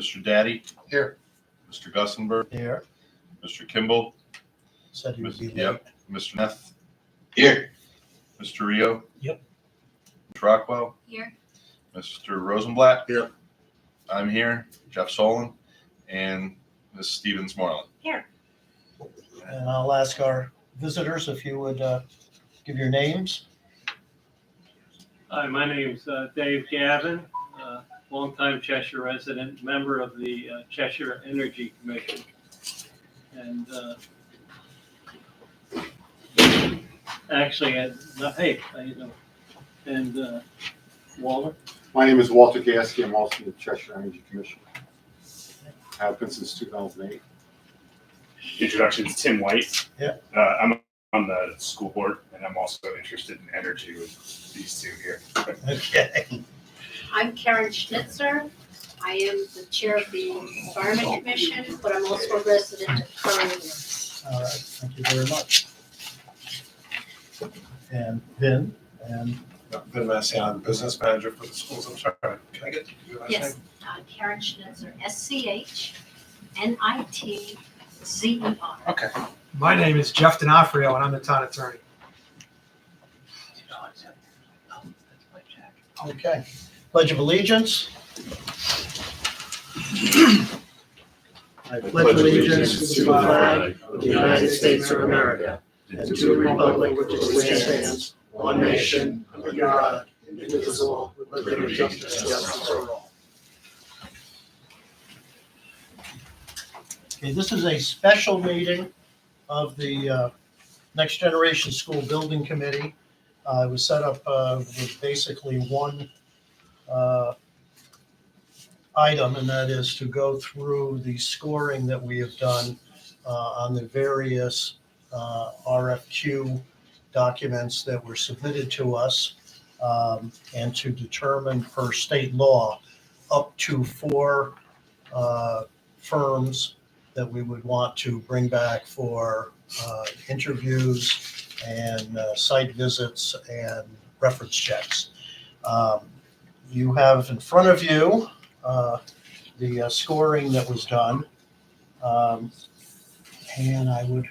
Mr. Daddy, Here. Mr. Gussenberg, Here. Mr. Kimball, Said he would be late. Yep. Mr. Neth, Here. Mr. Rio. Yep. Mr. Rockwell, Here. Mr. Rosenblatt. Here. I'm here, Jeff Solon, and Ms. Stevens Marlin. And I'll ask our visitors if you would give your names. Hi, my name's Dave Gavin, longtime Cheshire resident, member of the Cheshire Energy Commission. And actually, hey, how you doing? And Walter? My name is Walter Gasky. I'm also the Cheshire Energy Commission. Have been since 2008. Introductions, Tim White. Yeah. I'm on the school board, and I'm also interested in energy with these two here. Okay. I'm Karen Schnitzer. I am the chair of the Environment Commission, but I'm also a resident of Currituck. All right, thank you very much. And Vin, and Vin Massey, I'm business manager for the schools. I'm sorry, can I get you last Yes, name? Karen Schnitzer, SCHNITZER. Okay. My name is Jeff D'Onofrio, and I'm the town attorney. okay. Pledge of Allegiance. I pledge allegiance to the flag of the United States of America and to the republic which stands one nation under God, indivisible, with liberty and justice for all. Okay, this is a special meeting of the Next Generation School Building Committee. It was set up with basically one item, and that is to go through the scoring that we have done on the various RFQ documents that were submitted to us, and to determine per state law up to 4 firms that we would want to bring back for interviews and site visits and reference checks. You have in front of you the scoring that was done. And I would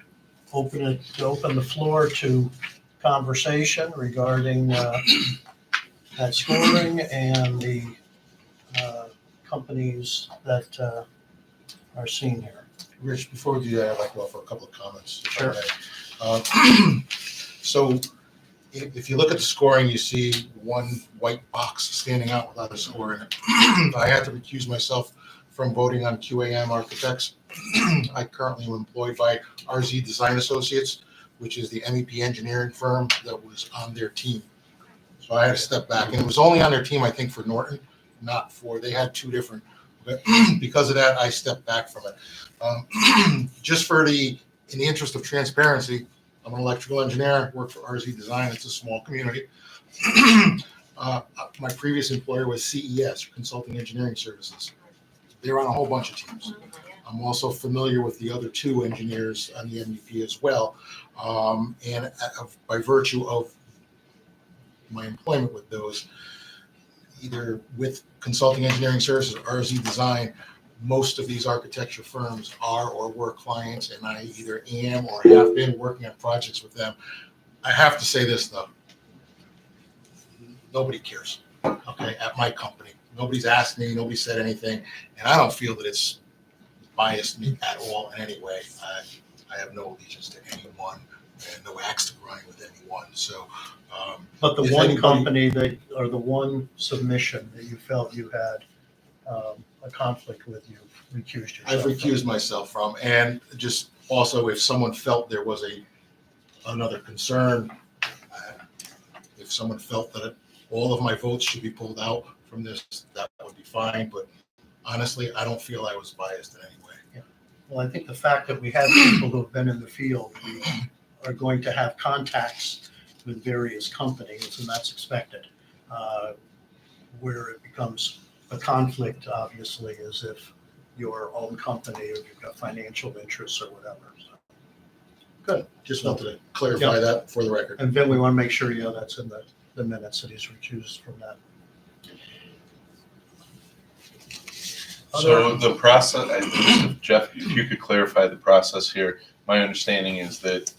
open the floor to conversation regarding that scoring and the companies that are seen here. Rich, before we do that, I'd like to offer a couple of comments. if I Sure. may. So if you look at the scoring, you see one white box standing out without a score in it. I had to recuse myself from voting on QAM Architects. I currently am employed by RZ Design Associates, which is the MEP engineering firm that was on their team. So I had to step back, and it was only on their team, I think, for Norton, not for, they had 2 different. But because of that, I stepped back from it. Just in the interest of transparency, I'm an electrical engineer, work for RZ Design. It's a small community. My previous employer was CES, Consulting Engineering Services. They're on a whole bunch of teams. I'm also familiar with the other 2 engineers on the MEP as well. And by virtue of my employment with those, either with Consulting Engineering Services or RZ Design, most of these architecture firms are or were clients, and I either am or have been working on projects with them. I have to say this, though. Nobody cares, okay, at my company. Nobody's asked me, nobody said anything, and I don't feel that it's biased me at all in any way. I have no allegiance to anyone and no axe to grind with anyone, so. But the If one anybody- company or the one submission that you felt you had a conflict with, you recused yourself I've from. recused myself from, and just also if someone felt there was another concern, if someone felt that all of my votes should be pulled out from this, that would be fine, but honestly, I don't feel I was biased in any way. Well, I think the fact that we have people who have been in the field who are going to have contacts with various companies, and that's expected. Where it becomes a conflict, obviously, is if your own company or you've got financial interests or whatever. So, good. Just wanted to clarify that for the record. And then we want to make sure, that's in the minutes that he's recused from that. So the process, Jeff, if you could clarify the process here. My understanding is that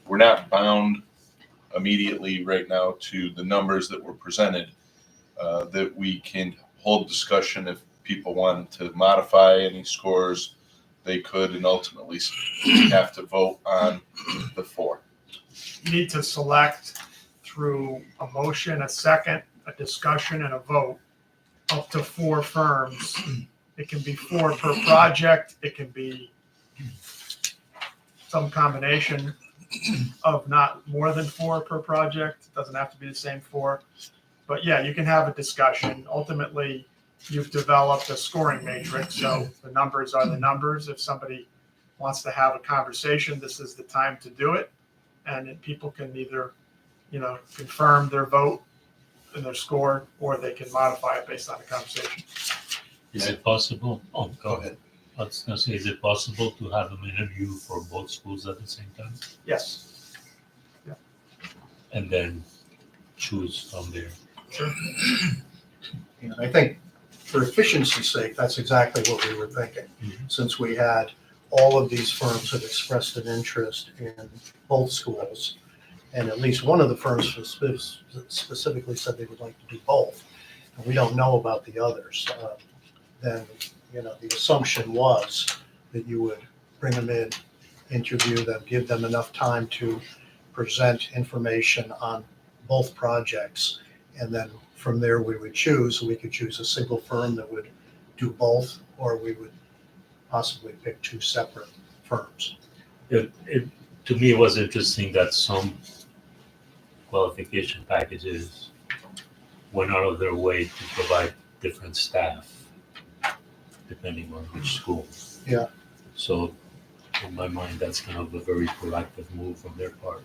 we're not bound immediately right now to the numbers that were presented, that we can hold discussion if people wanted to modify any scores, they could, and ultimately have to vote on the 4. You need to select through a motion, a second, a discussion, and a vote, up to 4 firms. It can be 4 per project. It can be some combination of not more than 4 per project. It doesn't have to be the same 4. But yeah, you can have a discussion. Ultimately, you've developed a scoring matrix, so the numbers are the numbers. If somebody wants to have a conversation, this is the time to do it. And then people can either, confirm their vote and their score, or they can modify it based on the conversation. Is it possible? Oh, Go ahead. I was gonna say, is it possible to have an interview for both schools at the same time Yes. and then choose from there? And I think for efficiency's sake, that's exactly what we were thinking. Since we had all of these firms that expressed an interest in both schools, and at least one of the firms specifically said they would like to do both, and we don't know about the others, then, the assumption was that you would bring them in, interview them, give them enough time to present information on both projects, and then from there we would choose. We could choose a single firm that would do both, or we would possibly pick 2 separate firms. To me, it was interesting that some qualification packages went out of their way to provide different staff depending on which school. Yeah. So in my mind, that's kind of a very proactive move from their part.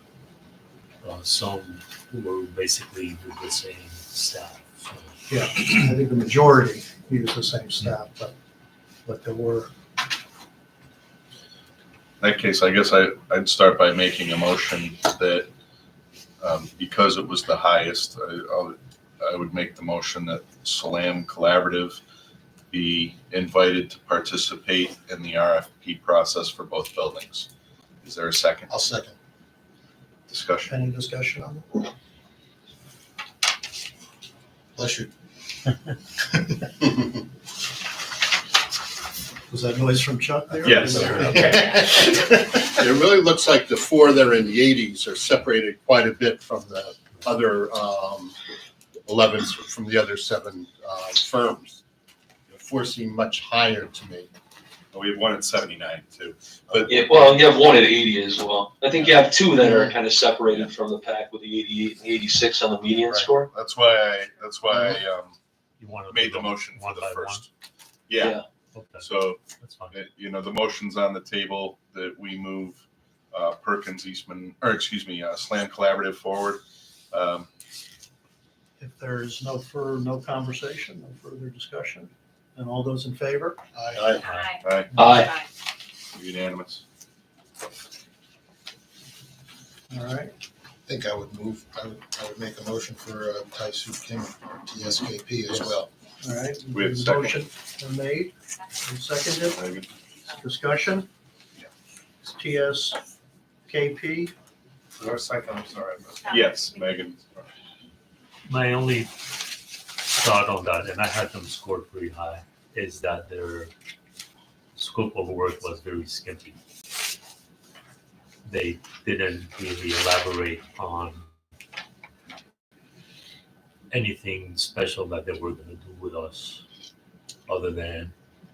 Some were basically with the same staff. So. Yeah, I think the majority use the same staff, but there were. In that case, I guess I'd start by making a motion that, because it was the highest, I would make the motion that Salam Collaborative be invited to participate in the RFP process for both buildings. Is there a second? I'll second. Discussion? Any discussion on it? Bless you. Was that noise from Chuck there? Yes. It really looks like the 4 that are in the 80s are separated quite a bit from the other 11s, from the other 7 firms. The 4 seem much higher to me. We have one at 79 too. Yeah, well, you have one at 80 as well. I think you have 2 that are kind of separated from the pack with the 88 and 86 on the median Right. score. That's why I You want to made the motion for one the by first. one? Yeah, Yeah. Okay, so, that's fine. the motion's on the table that we move Perkins Eastman, Slam Collaborative forward. If there's no conversation, no further discussion, then all those in favor? Aye. Aye, Aye. unanimous. All right, I think I would make a motion for Tai-Soo Kim, TSKP as well. all right. We have a second. Motion been made and seconded. Megan? Discussion? It's TSKP. I'm sorry. Yes, Megan. My only thought on that, and I had them scored pretty high, is that their scope of work was very skimpy. They didn't really elaborate on anything special that they were going to do with us, other than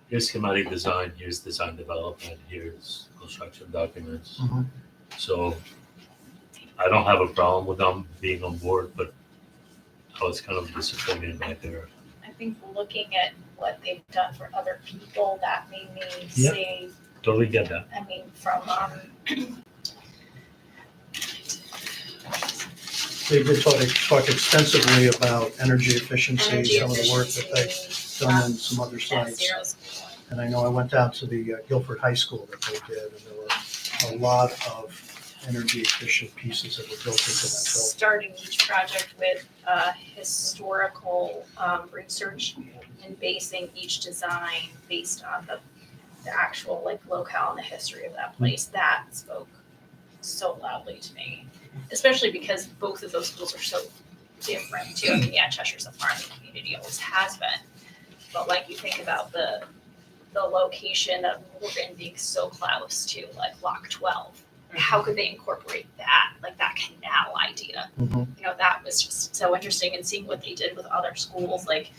here's schematic design, here's design development, here's construction documents. Mhm. So I don't have a problem with them being on board, but I was kind of disappointed by their. I think looking at what they've done for other people, that made me Yep. say, Totally get that. I mean, from, They did talk extensively about energy efficiency, some of the work that they've done in some other Net sites. Zero School. And I know I went down to the Guilford High School that they did, and there were a lot of energy efficient pieces that were built into that building. Starting each project with historical research and basing each design based on the actual like locale and the history of that place. That spoke so loudly to me, especially because both of those schools are so different too. I mean, yeah, Cheshire's a farming community, always has been, but like you think about the location of Morgan being so close to like Lock 12. How could they incorporate that, like that canal idea? Mhm. You know, that was just so interesting, and seeing what they did with other schools, like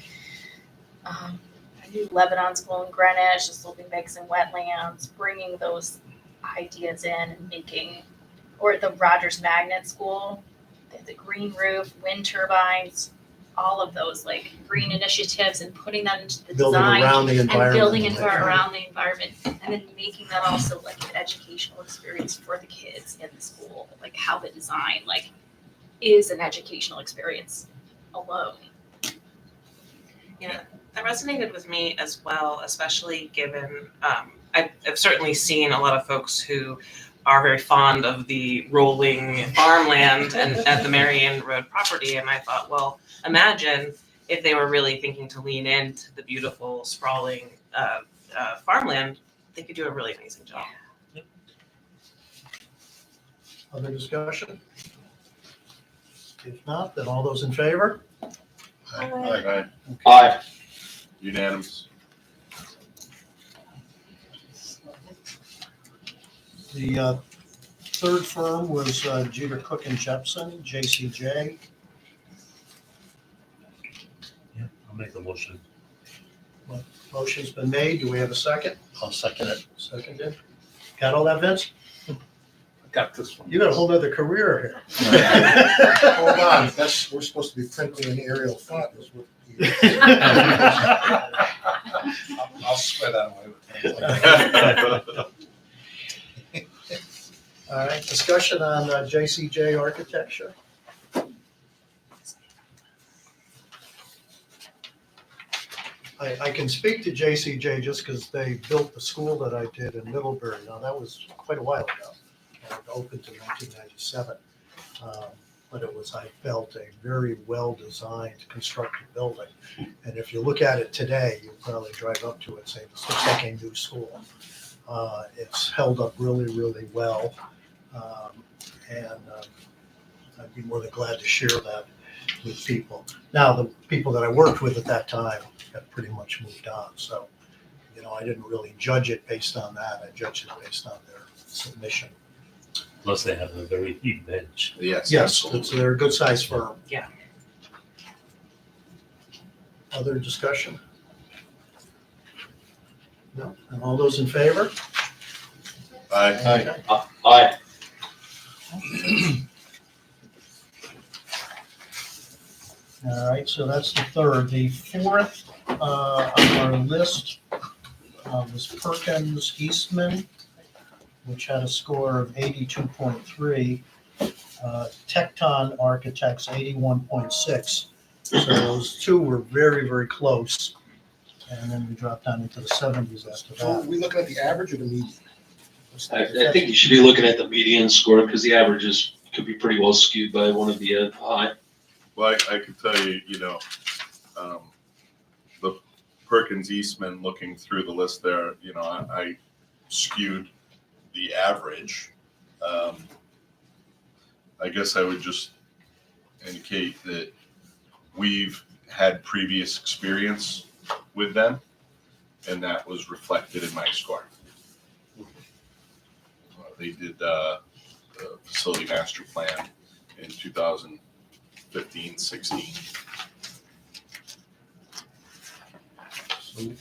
I knew Lebanon School in Greenwich, the sloping banks and wetlands, bringing those ideas in and making, or the Rogers Magnet School, the green roof, wind turbines, all of those like green initiatives and putting that into the Building design around the and environment. building around the environment, and then making that also like an educational experience for the kids in the school, like how the design like is an educational experience alone. Yeah, that resonated with me as well, especially given I've certainly seen a lot of folks who are very fond of the rolling farmland and at the Marion Road property, and I thought, well, imagine if they were really thinking to lean into the beautiful sprawling farmland, they could do a really amazing job. Other discussion? If not, then all those in favor? Aye. Aye. Unanimous. The third firm was Jeter Cook and Jepson, JCJ. Yeah, I'll make the motion. Motion's been made. Do we have a second? I'll second it. Seconded. Got all that, Vince? Got this one. You got a whole other career Hold on, we're supposed to be printing an Arial font. Is what here. I'll swear that away. All right, discussion on JCJ architecture. I can speak to JCJ just because they built the school that I did in Middlebury. Now, that was quite a while ago. It opened in 1997. But it was, I felt, a very well-designed, constructed building. And if you look at it today, you'll probably drive up to it and say, this looks like a new school. It's held up really, really well. And I'd be more than glad to share that with people. Now, the people that I worked with at that time have pretty much moved on. So, you know, I didn't really judge it based on that. I judged it based on their submission. Plus, they have a very deep bench. Yes. Yes, they're a good sized firm. Yeah. Other discussion? No? And all those in favor? Aye. Aye. All right, so that's the third. The fourth on our list was Perkins Eastman, which had a score of 82.3. Tecton Architects, 81.6. So those two were very, very close. And then we dropped down into the 70s after So are that. we looking at the average or the median? I think you should be looking at the median score because the averages could be pretty well skewed by one of the high. Well, I could tell you, the Perkins Eastman, looking through the list there, I skewed the average. I guess I would just indicate that we've had previous experience with them, and that was reflected in my score. They did the facility master plan in 2015, 16. So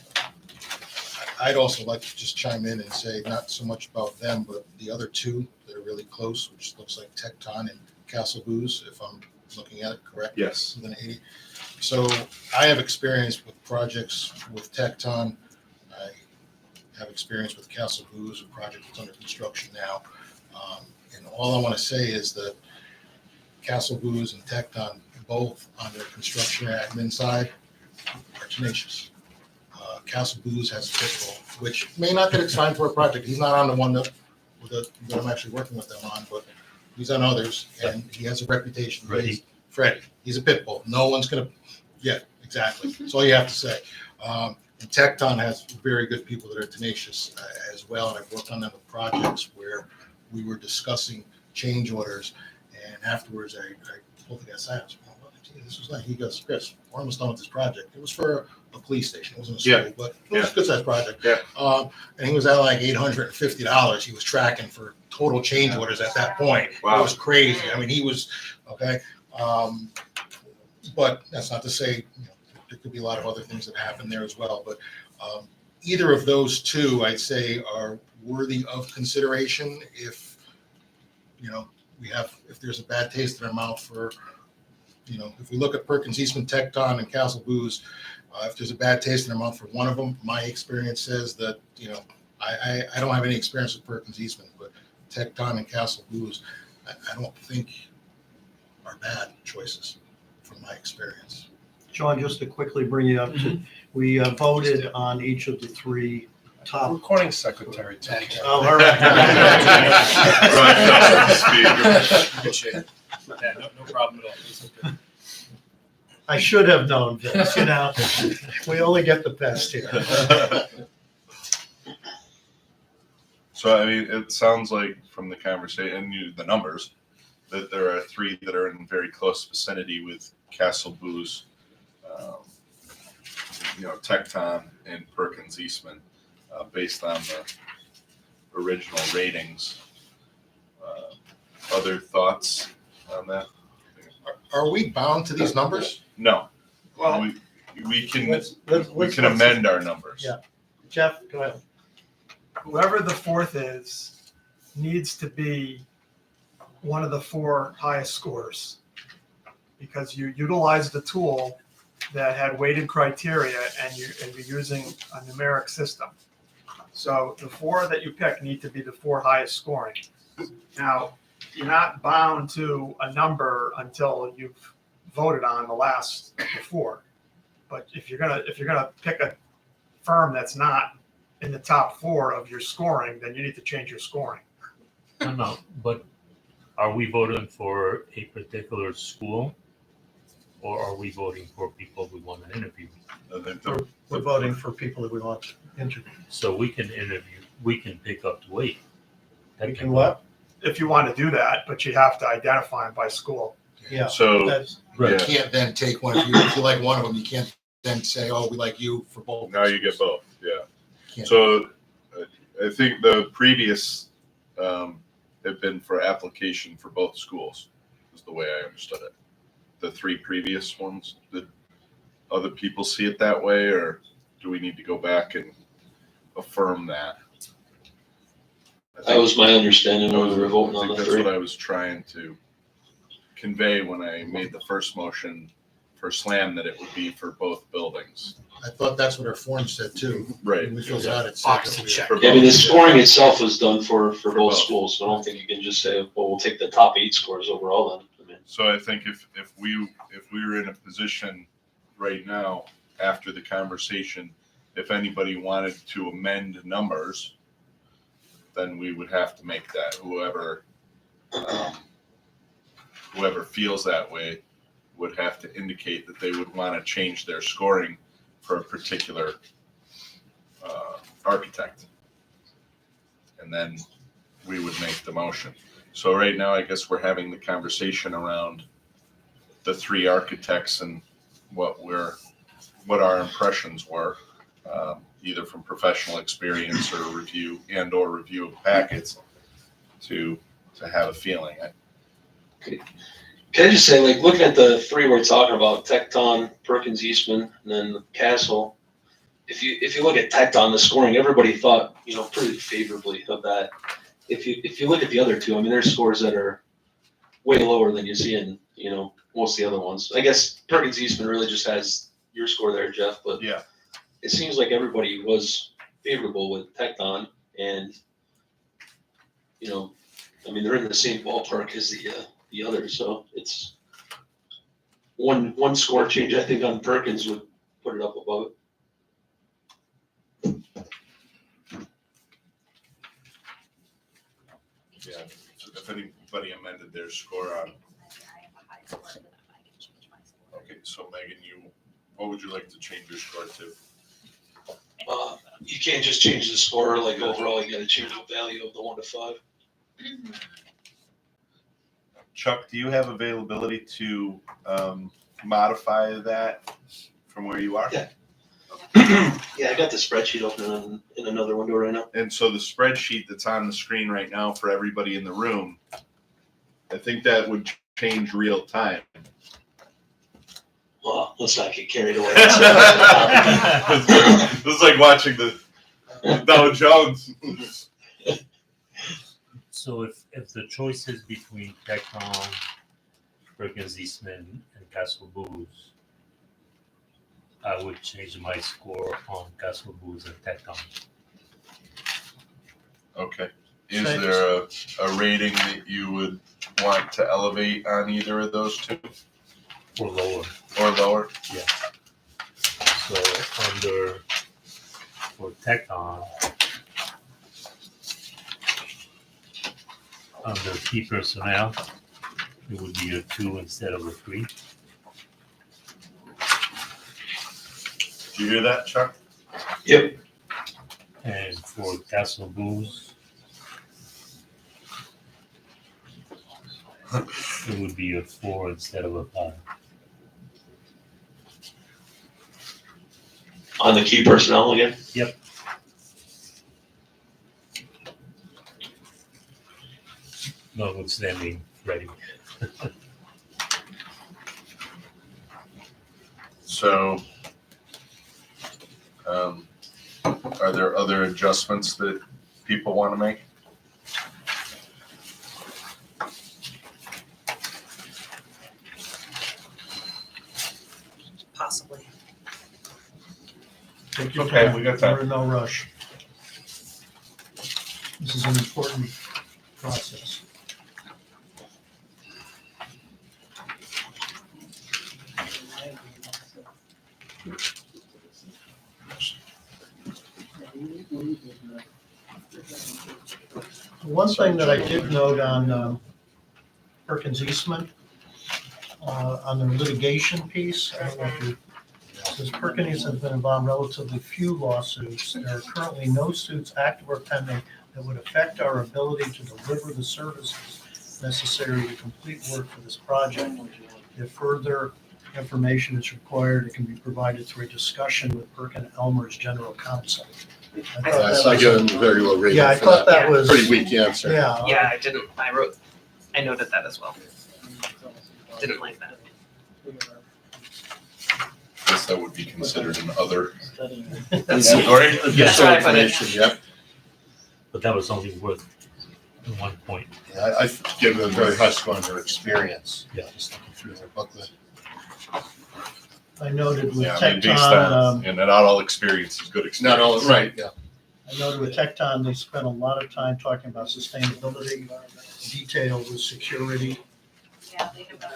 I'd also like to just chime in and say not so much about them, but the other two that are really close, which looks like Tecton and Castle Booze, if I'm looking at it correct. Yes. Within 80. So I have experience with projects with Tecton. I have experience with Castle Booze, a project that's under construction now. And all I want to say is that Castle Booze and Tecton, both on their construction admin side, are tenacious. Castle Booze has a pitbull, which may not get assigned for a project. He's not on the one that that I'm actually working with them on, but he's on others, and he has a reputation. Freddie. Freddie, he's a pit bull. No one's gonna, yeah, exactly. That's all you have to say. And Tecton has very good people that are tenacious as well, and I've worked on them with projects where we were discussing change orders, and afterwards I told the guy, "Silence, well, gee, this was like," he goes, "Chris, we're almost done with this project. It was for a police station. It wasn't a school, but it was a good sized project." Yeah. And he was at like $850. He was tracking for total change orders at that point. Wow. It was crazy. I mean, he was, okay. But that's not to say, there could be a lot of other things that happen there as well. But either of those two, I'd say, are worthy of consideration if, if there's a bad taste in our mouth for, if we look at Perkins Eastman, Tecton, and Castle Booze, if there's a bad taste in our mouth for one of them, my experience says that, I don't have any experience with Perkins Eastman, but Tecton and Castle Booze, I don't think are bad choices from my experience. John, just to quickly bring you up to, we voted on each of the three top. Recording secretary. Oh, all right. Good shape. Yeah, no problem at all. This is good. I should have known this, we only get the best here. So, I mean, it sounds like from the conversation and the numbers that there are three that are in very close vicinity with Castle Booze, Tecton and Perkins Eastman, based on the original ratings. Other thoughts on that? Are we bound to these numbers? No. Well, we can let's amend our numbers. Yeah. Jeff, go ahead. whoever the fourth is needs to be one of the four highest scores, because you utilized the tool that had weighted criteria and you're using a numeric system. So the four that you pick need to be the four highest scoring. Now, you're not bound to a number until you've voted on the last four. But if you're gonna pick a firm that's not in the top four of your scoring, then you need to change your scoring. No, but are we voting for a particular school, or are we voting for people we want to interview? We're voting for people that we want to interview. So we can interview, we can pick up the weight. You can what? If you want to do that, but you have to identify them by school. Yeah. So That's, You can't then take one, if you like one of them, you can't then say, oh, we like you for both. now you get both. Yeah. Can't. So I think the previous have been for application for both schools, is the way I understood it. The three previous ones, did other people see it that way, or do we need to go back and affirm that? That was my understanding when we were voting I on think the that's three. what I was trying to convey when I made the first motion for SLAM, that it would be for both buildings. I thought that's what our form said too. Right. When we filled it out, it said Box that to we- check. For Yeah, I mean, the both. scoring itself was done for both both. schools, so I don't think you can just say, well, we'll take the top 8 scores overall then. I mean, So I think if we were in a position right now, after the conversation, if anybody wanted to amend numbers, then we would have to make that. Whoever feels that way would have to indicate that they would want to change their scoring for a particular architect. And then we would make the motion. So right now, I guess we're having the conversation around the three architects and what our impressions were, either from professional experience or review of packets to have a feeling. Can I just say, like, looking at the three we're talking about, Tecton, Perkins Eastman, and then Castle, if you look at Tecton, the scoring, everybody thought, pretty favorably of that. If you look at the other two, I mean, there's scores that are way lower than you see in, most of the other ones. I guess Perkins Eastman really just has your score there, Jeff, but Yeah. it seems like everybody was favorable with Tecton, and, I mean, they're in the same ballpark as the others, so it's one score change, I think, on Perkins would put it up above it. if anybody amended their score on. I have a high score, then I can change my score. Okay, so Megan, what would you like to change your score to? You can't just change the score, like overall, you gotta change the value of the 1 to 5. Chuck, do you have availability to modify that from where you are? Yeah. Yeah, I got the spreadsheet open in another window right now. And so the spreadsheet that's on the screen right now for everybody in the room, I think that would change real time. Well, let's not get carried away. This is like watching the Dow Jones. So if the choice is between Tecton, Perkins Eastman, and Castle Booze, I would change my score on Castle Booze and Tecton. Okay. Is there a rating that you would want to elevate on either of those two? Or lower. Or lower? Yeah. So for Tecton, under key personnel, it would be a 2 instead of a 3. Did you hear that, Chuck? Yep. And for Castle Booze, it would be a 4 instead of a 5. On the key personnel again? Yep. Notwithstanding Freddie. So, are there other adjustments that people want to make? Possibly. Take your Okay, time. we got time. We're in no rush. This is an important process. One thing that I did note on Perkins Eastman, on the litigation piece, I don't know if you, since Perkins has been involved in relatively few lawsuits, there are currently no suits active or pending that would affect our ability to deliver the services necessary to complete work for this project. If further information is required, it can be provided through a discussion with Perkin Elmer's general counsel. I thought Yes, that I was- give him a very low rating. Yeah, I for thought that was. Pretty weak answer. Yeah. Yeah, I noted that as well. Didn't like that. I guess that would be considered an other That's story. That's why I put it. Information, yep. But that was only worth 1 point. Yeah, I give them a very high score on their experience. Yeah. Just looking through their booklet. I noted with Yeah, I mean, based Tecton, on, and not all experience is good experience. Not all, right, yeah. I noted with Tecton, they spent a lot of time talking about sustainability, detail with security. Yeah, they have a.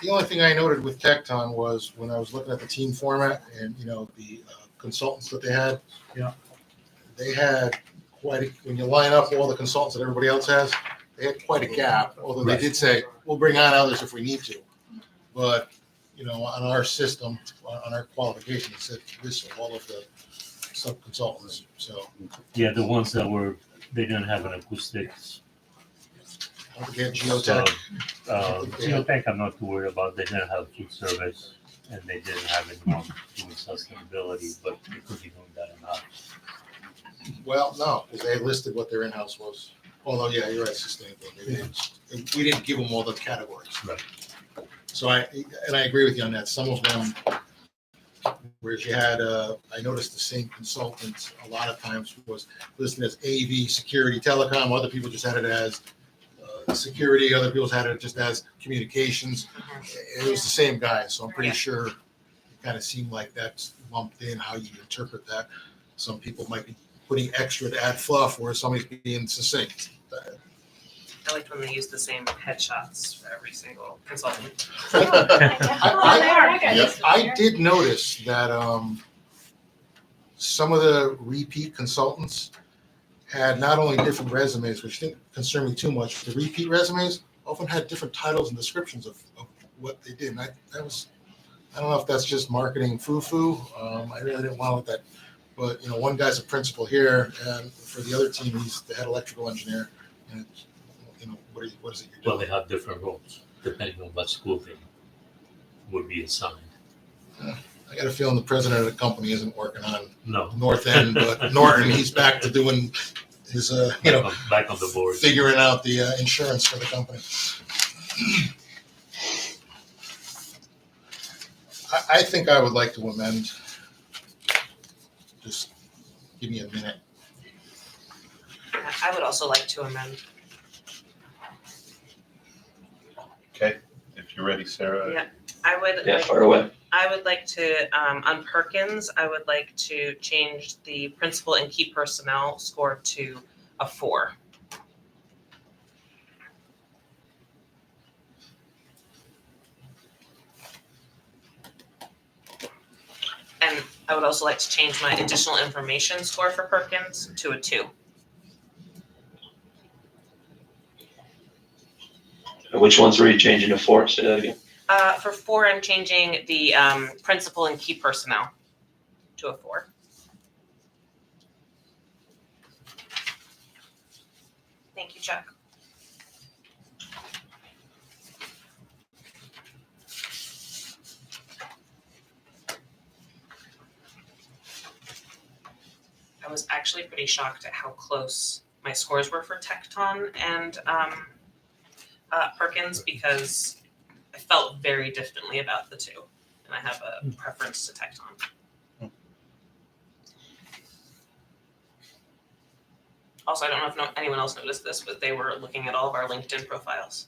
The only thing I noted with Tecton was when I was looking at the team format and, the consultants that they had. Yeah. They had quite a, when you line up all the consultants that everybody else has, they had quite a gap, although they Right. did say, we'll bring on others if we need to. But, on our system, on our qualification, it said this, all of the sub-consultants, so. Yeah, the ones that they didn't have an acoustics. I don't think they had geotech. Geotech, I'm not too worried about. They didn't have food service and they didn't have anyone doing sustainability, but they could be doing that enough. Well, no, because they listed what their in-house was. Although, yeah, you're right, sustainability. We didn't give them all the categories. Right. So I agree with you on that. Some of them, whereas you had, I noticed the same consultant a lot of times was listed as AV, security, telecom. Other people just had it as security. Other people had it just as communications. It was the same guy. So I'm pretty sure it kind of seemed like that's lumped in how you interpret that. Some people might be putting extra to add fluff, where somebody's being succinct. I liked when they used the same headshots for every single consultant. I did notice that some of the repeat consultants had not only different resumes, which didn't concern me too much, the repeat resumes often had different titles and descriptions of what they did. And I don't know if that's just marketing foo-foo. I really didn't want that. But, you know, one guy's a principal here, and for the other team, he's the head electrical engineer. And, you know, what is it you're Well, doing? they have different roles depending on what school they would be assigned. I got a feeling the president of the company isn't working on No. North End, but Norton, he's back to doing his, Back on the board. figuring out the insurance for the company. I think I would like to amend. Just give me a minute. I would also like to amend. Okay, if you're ready, Sarah. Yeah. I would Yeah, like, fire away. I would like to, on Perkins, I would like to change the principal and key personnel score to a 4. And I would also like to change my additional information score for Perkins to a 2. And which ones were you changing to 4? Say that again. For 4, I'm changing the principal and key personnel to a 4. Thank you, Chuck. I was actually pretty shocked at how close my scores were for Tecton and Perkins because I felt very differently about the two, and I have a preference to Tecton. Also, I don't know if anyone else noticed this, but they were looking at all of our LinkedIn profiles.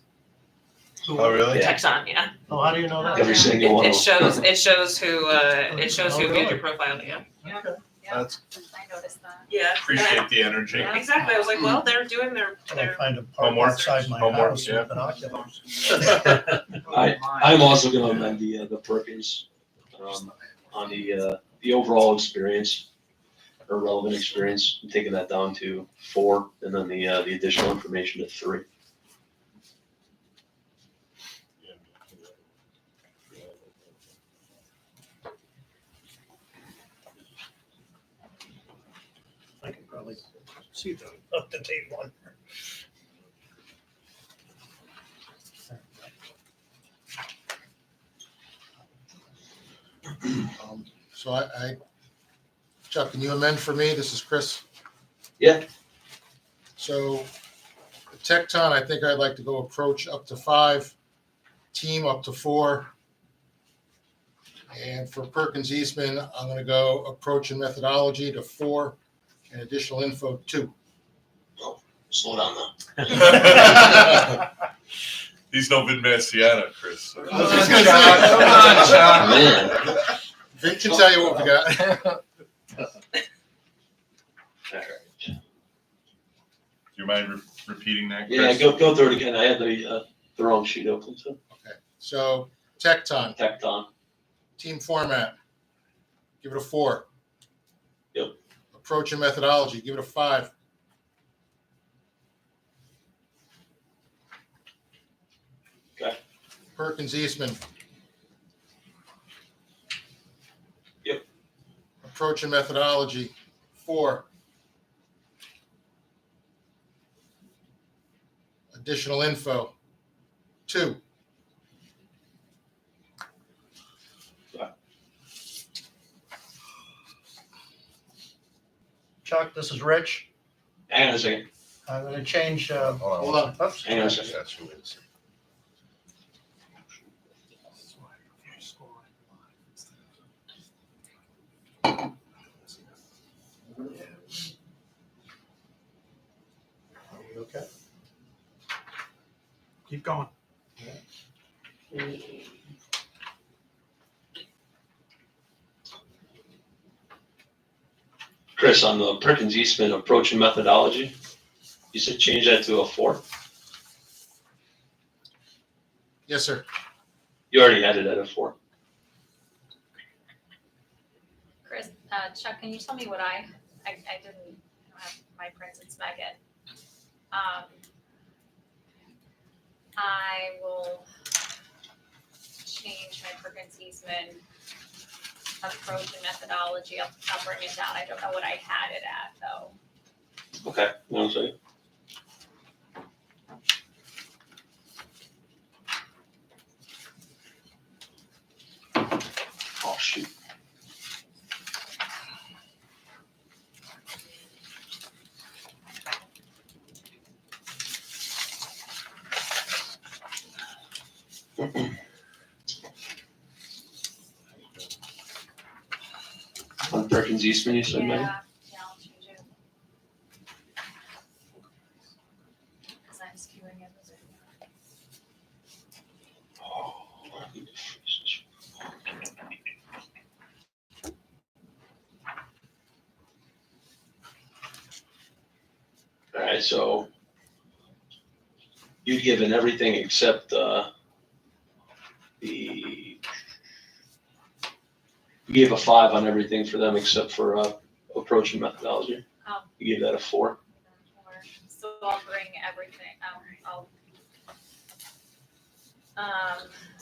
Oh, really? Yeah. Tecton, yeah. Oh, how do you know that? Every single one It of them. shows who who viewed your profile. Yeah. Okay. That's, I noticed that. Yeah. appreciate the energy. Yeah, exactly. I was like, well, they're doing their I'll find a park Homework. outside my Homework, house yeah. with binoculars. I'm also going to amend the Perkins on the overall experience or relevant experience. I'm taking that down to 4, and then the additional information to 3. I can probably see the up-to-date one. So Chuck, can you amend for me? This is Chris. Yeah. So Tecton, I think I'd like to go approach up to 5, team up to 4. And for Perkins Eastman, I'm going to go approach and methodology to 4 and additional info 2. Slow down now. He's no Vin Massiano, Chris. I was just gonna say, Come on, Chuck. Man. Vin can tell you what we got. All right. Do you mind repeating that, Chris? Yeah, go through it again. I had the wrong sheet open, so. So Tecton, Tecton. team format, give it a 4. Yep. Approach and methodology, give it a 5. Okay. Perkins Eastman. Yep. Approach and methodology, 4. Additional info, 2. Chuck, this is Rich. Hang on a second. I'm gonna change, Hold on. oops. Hang on a second. Got you, wait a second. Okay. Keep going. Chris, on the Perkins Eastman approach and methodology, you said change that to a 4? Yes, sir. You already had it at a 4. Chris, Chuck, can you tell me what I didn't have my Princess Megan. I will change my Perkins Eastman approach and methodology. I'll bring it down. I don't know what I had it at though. Okay, one second. Oh, shoot. On Perkins Eastman, you said, Megan? Yeah, I'll change it. Cause I'm skewing everything. Alright, so you've given everything except, you gave a 5 on everything for them except for, approach and methodology. Oh. You gave that a 4. So I'll bring everything,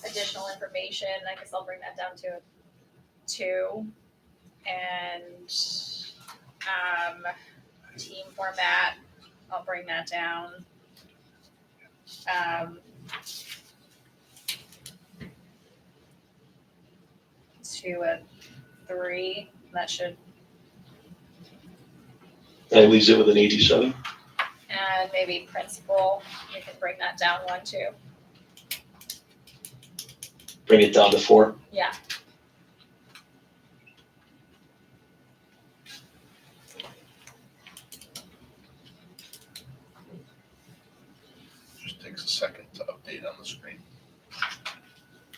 additional information, I guess I'll bring that down to 2. And, team format, I'll bring that down. To a 3, that should, That leaves it with an 87. and maybe principal, we can bring that down 1 too. Bring it down to 4. Yeah, Just takes a second to update on the screen.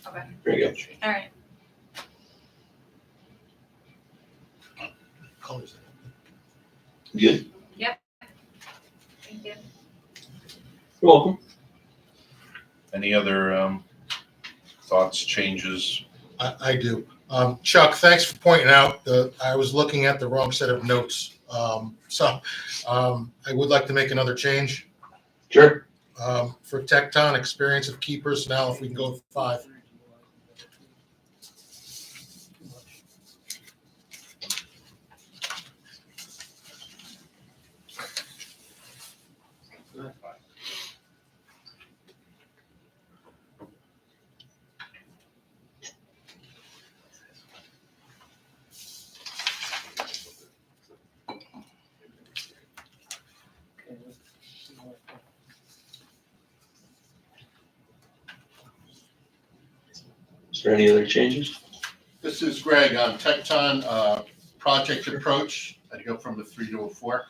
okay, Very good. all right. Colors. Good. Thank you. You're welcome. Any other thoughts, changes? I do. Chuck, thanks for pointing out that I was looking at the wrong set of notes. So I would like to make another change. Sure. For Tecton, experience of key personnel, if we can go with 5. Is there any other changes? This is Greg on Tecton, project approach. I'd go from the 3 to a 4.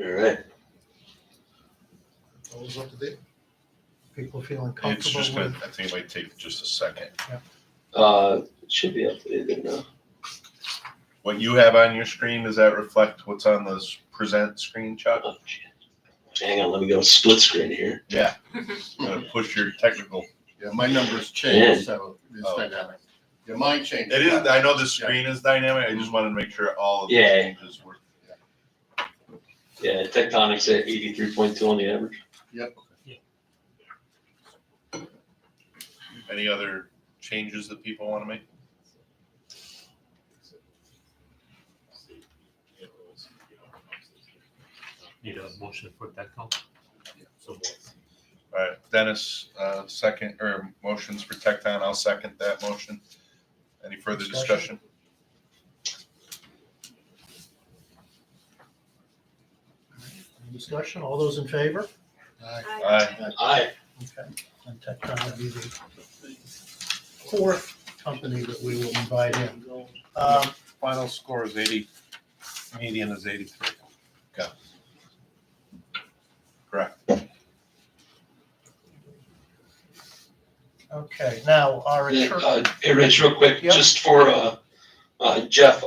All right. All those up to date? People feeling It's comfortable just gonna, with. I think it might take just a second. It should be updated now. What you have on your screen, does that reflect what's on the present screen, Chuck? Oh, shit. Hang on, let me go split screen here. Yeah. Gonna push your technical. Yeah, my numbers Yeah. changed, so it's Oh. dynamic. Yeah, mine changed. It is, I know the screen is dynamic, I just wanted to make sure all of the Yeah. changes were. Yeah, Tectonic's at 83.2 on the average. Yep. Any other changes that people want to make? Need a motion for Tecton? So moved. All right, Dennis, second, or motions for Tecton, I'll second that motion. Any further discussion? Any discussion? All those in favor? Aye. Aye. Okay. And Tecton will be the fourth company that we will invite in. Final score is 80, median is 83. Correct. Okay, now our attorney. Hey, Rich, real quick, Yep. just for, Jeff,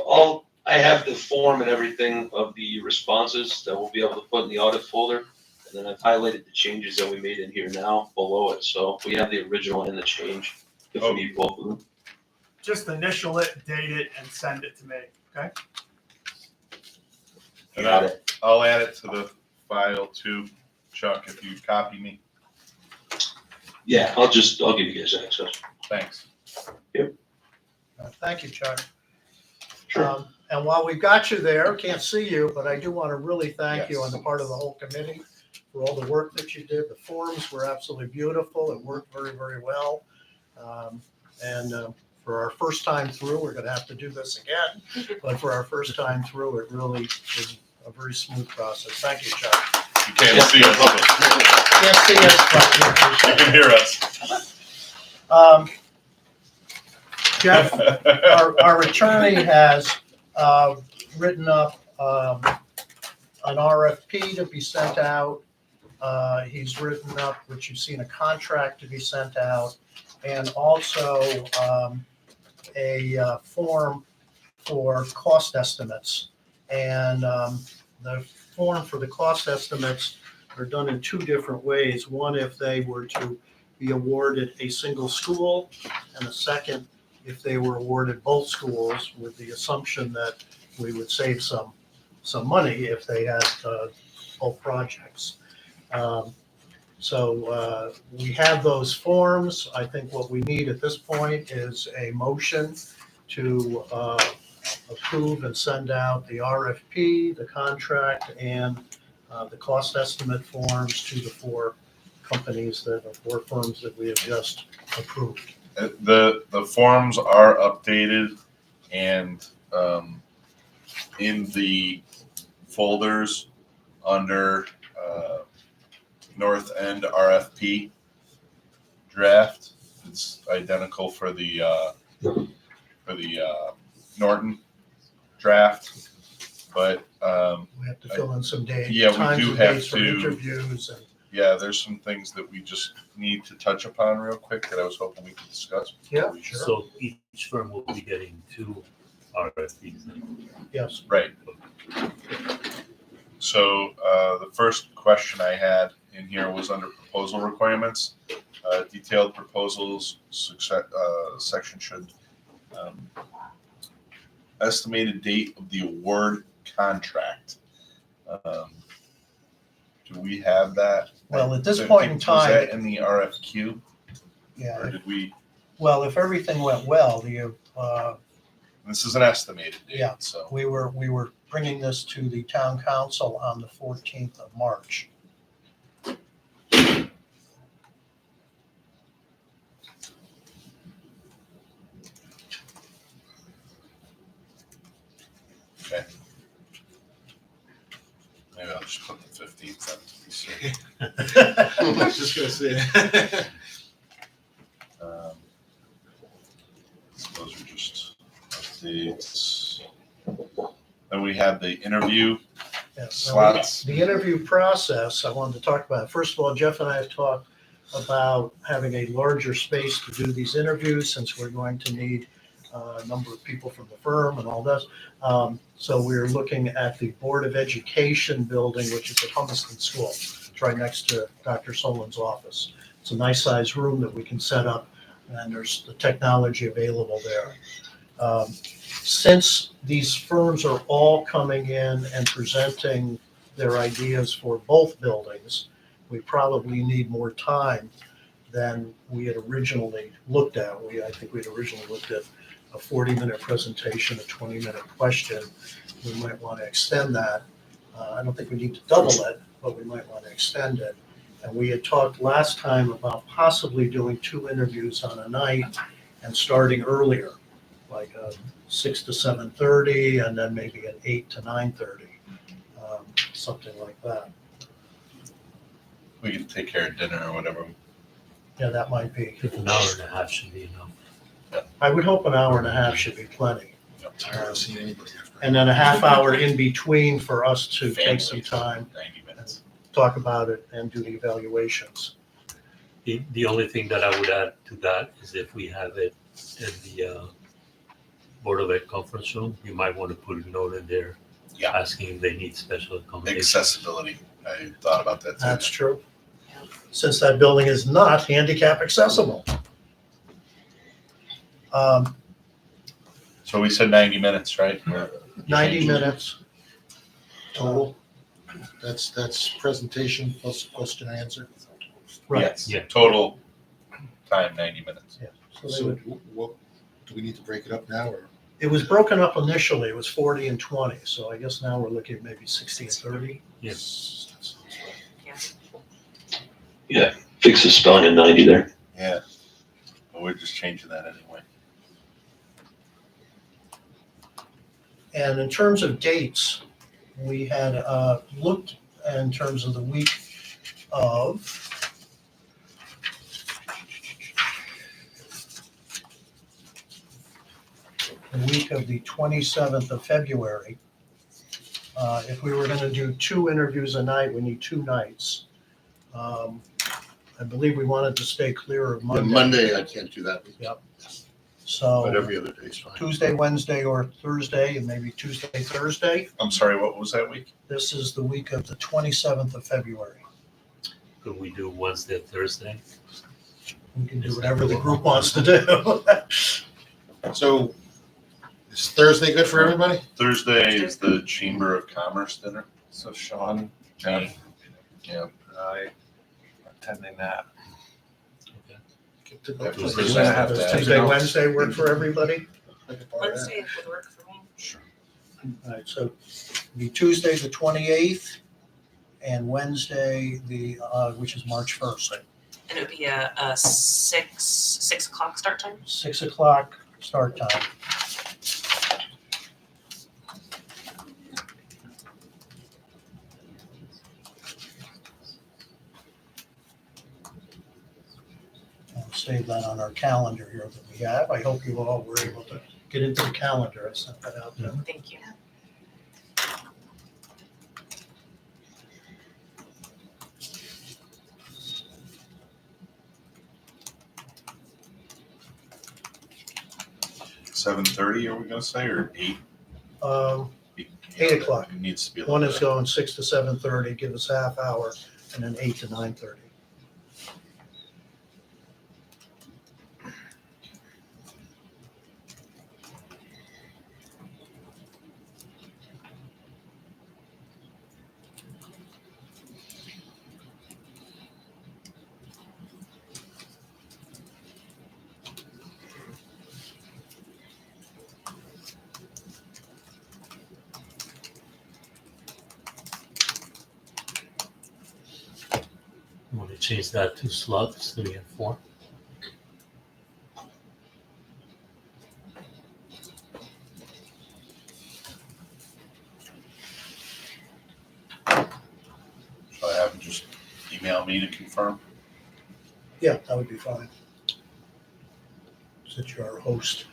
I have the form and everything of the responses that we'll be able to put in the audit folder. And then I've highlighted the changes that we made in here now below it, so we have the original and the change, if we need both of them. Just initial it, date it, and send it to me, okay? And I'll add it to the file too, Chuck, if you copy me. Yeah, I'll give you guys access. Thanks. Thank you, Chuck. Sure. And while we've got you there, can't see you, but I do want to really thank you on the part of the whole committee for all the work that you did. The forms were absolutely beautiful. It worked very, very well. For our first time through, we're going to have to do this again. But for our first time through, it really was a very smooth process. Thank you, Chuck. You can't see us, but Can't see us, but we appreciate you can hear us. Jeff, our attorney has written up an RFP to be sent out. He's written up, which you've seen, a contract to be sent out, and also a form for cost estimates. And the form for the cost estimates are done in two different ways. One, if they were to be awarded a single school, and the second, if they were awarded both schools, with the assumption that we would save some money if they had both projects. So we have those forms. I think what we need at this point is a motion to approve and send out the RFP, the contract, and the cost estimate forms to the four firms that we have just approved. The forms are updated and in the folders under North End RFP draft. It's identical for the Norton draft, but We have to fill in some dates. Yeah, we times do and have dates for to- interviews and. yeah, there's some things that we just need to touch upon real quick that I was hoping we could discuss. Yeah, sure. So each firm will be getting 2 RFPs. Yes. Right. So the first question I had in here was under proposal requirements. Detailed proposals section should estimated date of the award contract. Do we have that? Well, at this I point in think- was time, that in the RFQ, yeah, or did we? well, if everything went well, This is an estimated date, Yeah. so. we were bringing this to the town council on the 14th of March. Okay. Maybe I'll just put the 15th on to be safe. I was just gonna say. Those are just updates. Then we have the interview Yeah, now slots. The interview process, I wanted to talk about. First of all, Jeff and I have talked about having a larger space to do these interviews, since we're going to need a number of people from the firm and all this. So we're looking at the Board of Education building, which is at Humiston School. It's right next to Dr. Solon's office. It's a nice sized room that we can set up, and there's the technology available there. Since these firms are all coming in and presenting their ideas for both buildings, we probably need more time than we had originally looked at. I think we had originally looked at a 40-minute presentation, a 20-minute question. We might want to extend that. I don't think we need to double it, but we might want to extend it. And we had talked last time about possibly doing 2 interviews on a night and starting earlier, like 6 to 7:30, and then maybe an 8 to 9:30, something like that. We can take care of dinner or whatever. Yeah, that might be. I think an hour and a half should be enough. I would hope an hour and a half should be plenty. Tired of seeing anybody after. And then a half hour in between for us to take some Family, time, 90 minutes. talk about it and do the evaluations. The only thing that I would add to that is if we have it in the Board of Ed conference room, you might want to put a note in there Yeah. asking if they need special accommodations. Accessibility. I thought about that too. That's true. Since that building is not handicap accessible. So we said 90 minutes, right? 90 minutes. Total, that's presentation plus question and answer. Right. Yes. Yeah. Total time, 90 minutes. So they So would, what, do we need to break it up now or? it was broken up initially, it was 40 and 20, so I guess now we're looking at maybe 60 and 30. Yes. That sounds right. Yeah, fix the spelling in 90 there. Yeah. But we're just changing that anyway. And in terms of dates, we had looked in terms of the week of the 27th of February. If we were going to do 2 interviews a night, we need 2 nights. I believe we wanted to stay clear of The Monday. Monday, I can't do that week. Yep. So But every other day's fine. Tuesday, Wednesday, or Thursday, and maybe Tuesday, Thursday. I'm sorry, what was that week? This is the week of the 27th of February. Could we do Wednesday, Thursday? We can do whatever the group wants to do. So is Thursday good for everybody? Thursday is the Chamber of Commerce dinner. So Sean, Yeah. Yeah. and I attending that. To go. That was- Does We're gonna have to add- Tuesday, Wednesday work for everybody? Wednesday would work for me. Sure. All right, so it'll be Tuesday, the 28th, and Wednesday, which is March 1st, And it would be a 6 o'clock start time. 6 o'clock start time. I'll save that on our calendar here that we have. I hope you all were able to get into the calendar. I sent that out. Thank you. Seven 30, are we gonna say, or 8? 8 o'clock. It needs to be. a One little is bit. going 6 to 7:30, give us half hour, and then 8 to 9:30. Want to change that to slots 3 and 4? So I have them just email me to confirm. Yeah, that would be fine. Since you're our host.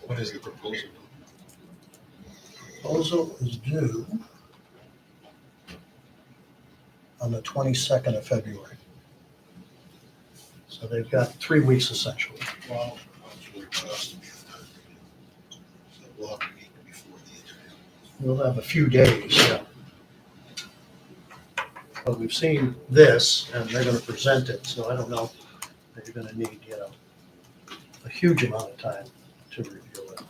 What is the proposal? Proposal is due on the 22nd of February. So they've got 3 weeks essentially. Well, it's really for us to be able to. So we'll have to meet before the interview. We'll have a few days, yeah. But we've seen this, and they're gonna present it, so I don't know that you're gonna need, a huge amount of time to review it.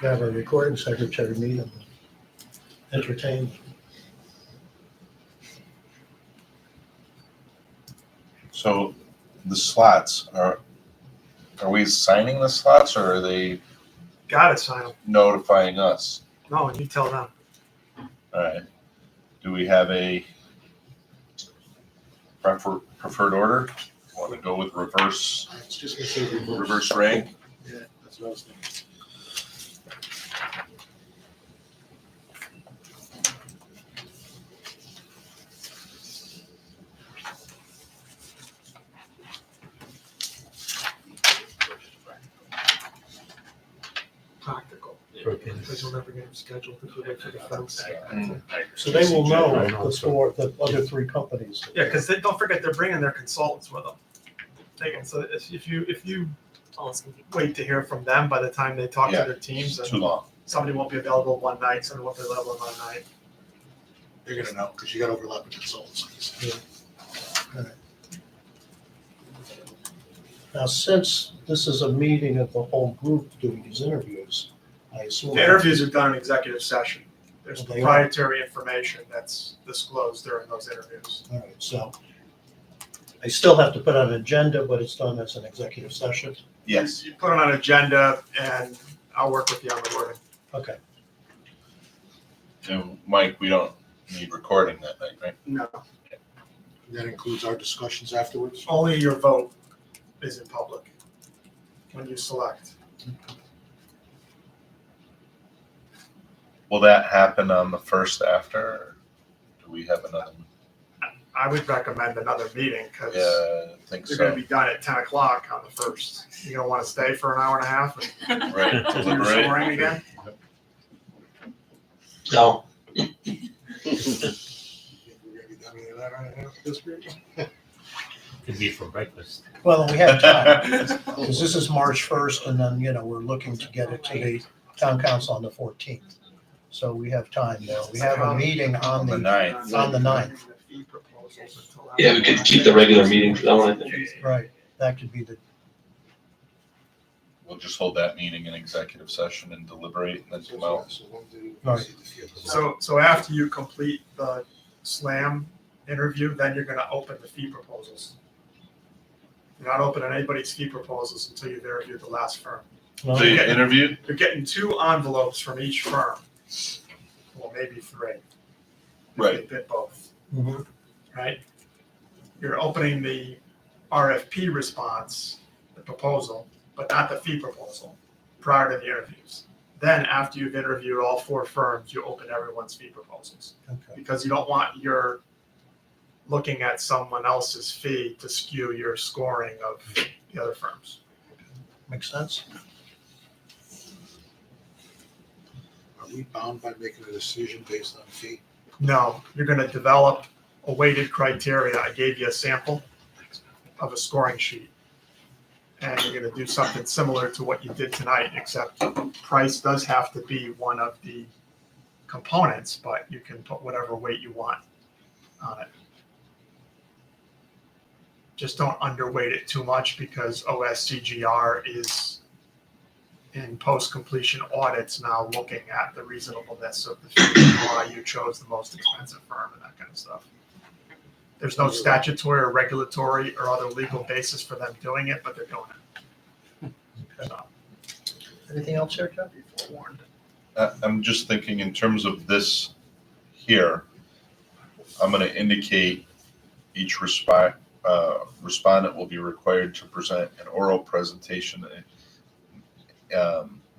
have a recording secretary meet and entertain. So the slots, are we assigning the slots or are they Gotta sign them. notifying us? No, you tell them. All right. Do we have a preferred order? Want to go with reverse I was just gonna say reverse rank? Yeah, that's what I was thinking. Practical. Perkins. Because you'll never get them scheduled if you wait for the folks. So they will know the other three companies. Yeah, because don't forget, they're bringing their consultants with them. So if you wait to hear from them by the time they talk to Yeah, their teams, Too and long. somebody won't be available one night, somebody won't be available one night. They're gonna know, because you got overlapping consultants. Now, since this is a meeting of the whole group doing these interviews, I assume. The interviews are done in executive session. There's They are. proprietary information that's disclosed during those interviews. All right, so I still have to put on an agenda, but it's done as an executive session. Yes. You put it on an agenda, and I'll work with you on the wording. Okay. And Mike, we don't need recording that night, right? No, That includes our discussions afterwards. only your vote is in public when you select. Will that happen on the first after? Or do we have another? I would recommend another meeting because Yeah, I think they're gonna so. be done at 10 o'clock on the first. You're gonna wanna stay for an hour and a half and Right, do your deliberate. scoring again? No, We're gonna be done with that right now, this week. Could be for breakfast. Well, we have time, because this is March 1st, and then, we're looking to get it to the town council on the 14th. So we have time there. We have a meeting on The the, ninth. on the 9th. yeah, we could keep the regular meeting for that one, I think. Right, that could be the, We'll just hold that meeting in executive session and deliberate and then come out. So when do we Right. see the field? So after you complete the SLAM interview, then you're gonna open the fee proposals. You're not opening anybody's fee proposals until you've interviewed the last firm. well, So you interviewed? You're getting 2 envelopes from each firm. Well, maybe 3. if Right. They bid both, mhm. right? You're opening the RFP response, the proposal, but not the fee proposal, prior to the interviews. Then, after you've interviewed all 4 firms, you open everyone's fee proposals. Okay. Because you don't want your looking at someone else's fee to skew your scoring of the other firms. Makes sense? Are we bound by making a decision based on fee? No, you're gonna develop a weighted criteria. I gave you a sample of a scoring sheet. And you're gonna do something similar to what you did tonight, except price does have to be one of the components, but you can put whatever weight you want on it. Just don't underweight it too much because OSCGR is in post-completion audits now looking at the reasonableness of the fee, and why you chose the most expensive firm and that kind of stuff. There's no statutory or regulatory or other legal basis for them doing it, but they're doing it. So, Anything else here, Jeff? forewarned. I'm just thinking in terms of this here, I'm gonna indicate each respondent will be required to present an oral presentation,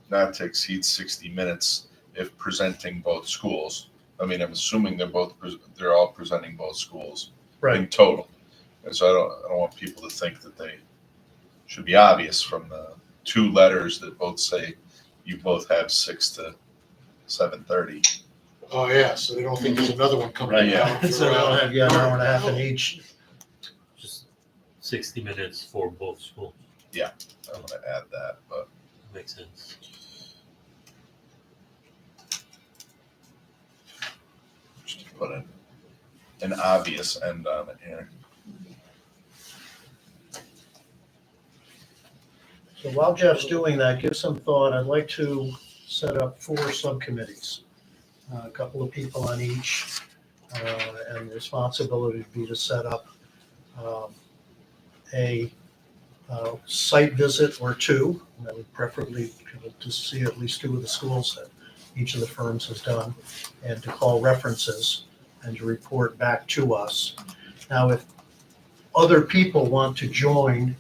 not to exceed 60 minutes if presenting both schools. I mean, I'm assuming they're all presenting both schools in total. And so I don't want people to think that they should be obvious from the 2 letters that both say you both have 6 to 7:30. Oh, yeah, so they don't think there's another one coming Right, yeah. down. for, So we'll have, an hour and a half in each. Just 60 minutes for both schools. I'm gonna add that, but Makes sense. just to put an obvious end on it here. So while Jeff's doing that, give some thought. I'd like to set up 4 subcommittees. A couple of people on each, and the responsibility would be to set up a site visit or 2, and I would preferably to see at least 2 of the schools that each of the firms has done, and to call references and to report back to us. Now, if other people want to join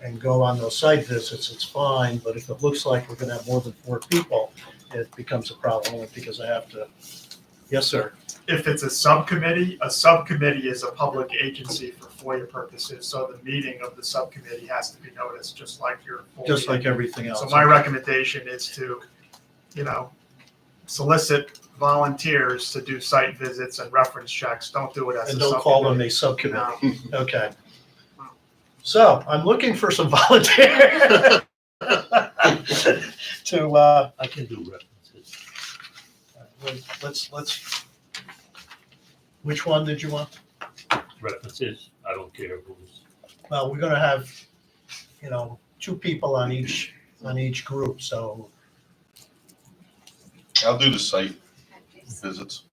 and go on those site visits, it's fine, but if it looks like we're gonna have more than 4 people, it becomes a problem, only because I have to, yes, sir. If it's a subcommittee is a public agency for FOIA purposes, so the meeting of the subcommittee has to be noticed, just like your full Just like meeting. everything else. So my recommendation is to, solicit volunteers to do site visits and reference checks. Don't do it as a And subcommittee. don't call them a subcommittee. Okay. So I'm looking for some volunteers to, I can do references. let's, which one did you want? References, I don't care who's. Well, we're gonna have, 2 people on each group, so, I'll do the site visits.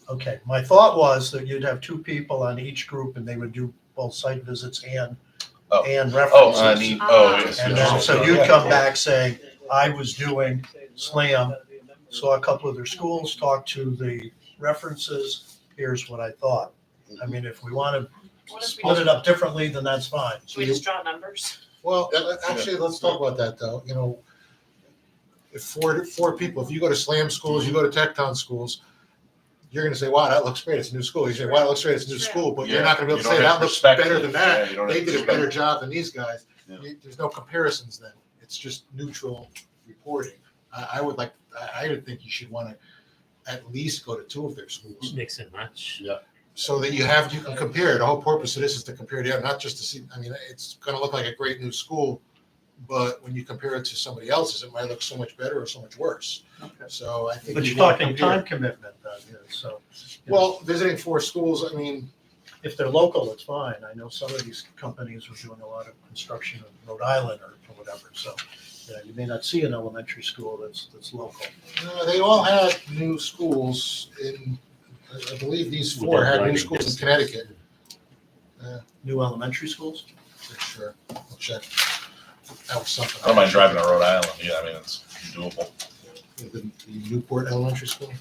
okay. My thought was that you'd have 2 people on each group and they would do both site visits and Oh. references. Yes. And yes. then, so you'd come back saying, I was doing SLAM, saw a couple of their schools, talked to the references, here's what I thought. I mean, if we want to What if we split just, it up differently, then that's fine. should we just draw numbers? Well, actually, let's talk about that though. If 4 people, if you go to SLAM schools, you go to Tecton schools, you're gonna say, wow, that looks great, it's a new school. You say, wow, that looks great, it's a new school, but you're not gonna be able to You say, don't have that looks perspective. better than Yeah, that. you don't They have did a better perspective. job than these guys. Yeah. There's no comparisons then. It's just neutral reporting. I would think you should wanna at least go to 2 of their schools. Mix and match. So that you can compare. The whole purpose of this is to compare the other, not just to see, it's gonna look like a great new school, but when you compare it to somebody else's, it might look so much better or so much worse. So I think. But you you're wanna talking compare. time commitment, so. Well, visiting 4 schools, If they're local, it's fine. I know some of these companies are doing a lot of construction in Rhode Island or whatever, so you may not see an elementary school that's local. they all had new schools I believe these 4 had new schools in Connecticut. New elementary schools? For sure. I'll check. That was something. I don't mind driving to Rhode Island. Yeah, it's doable. The Newport Elementary School.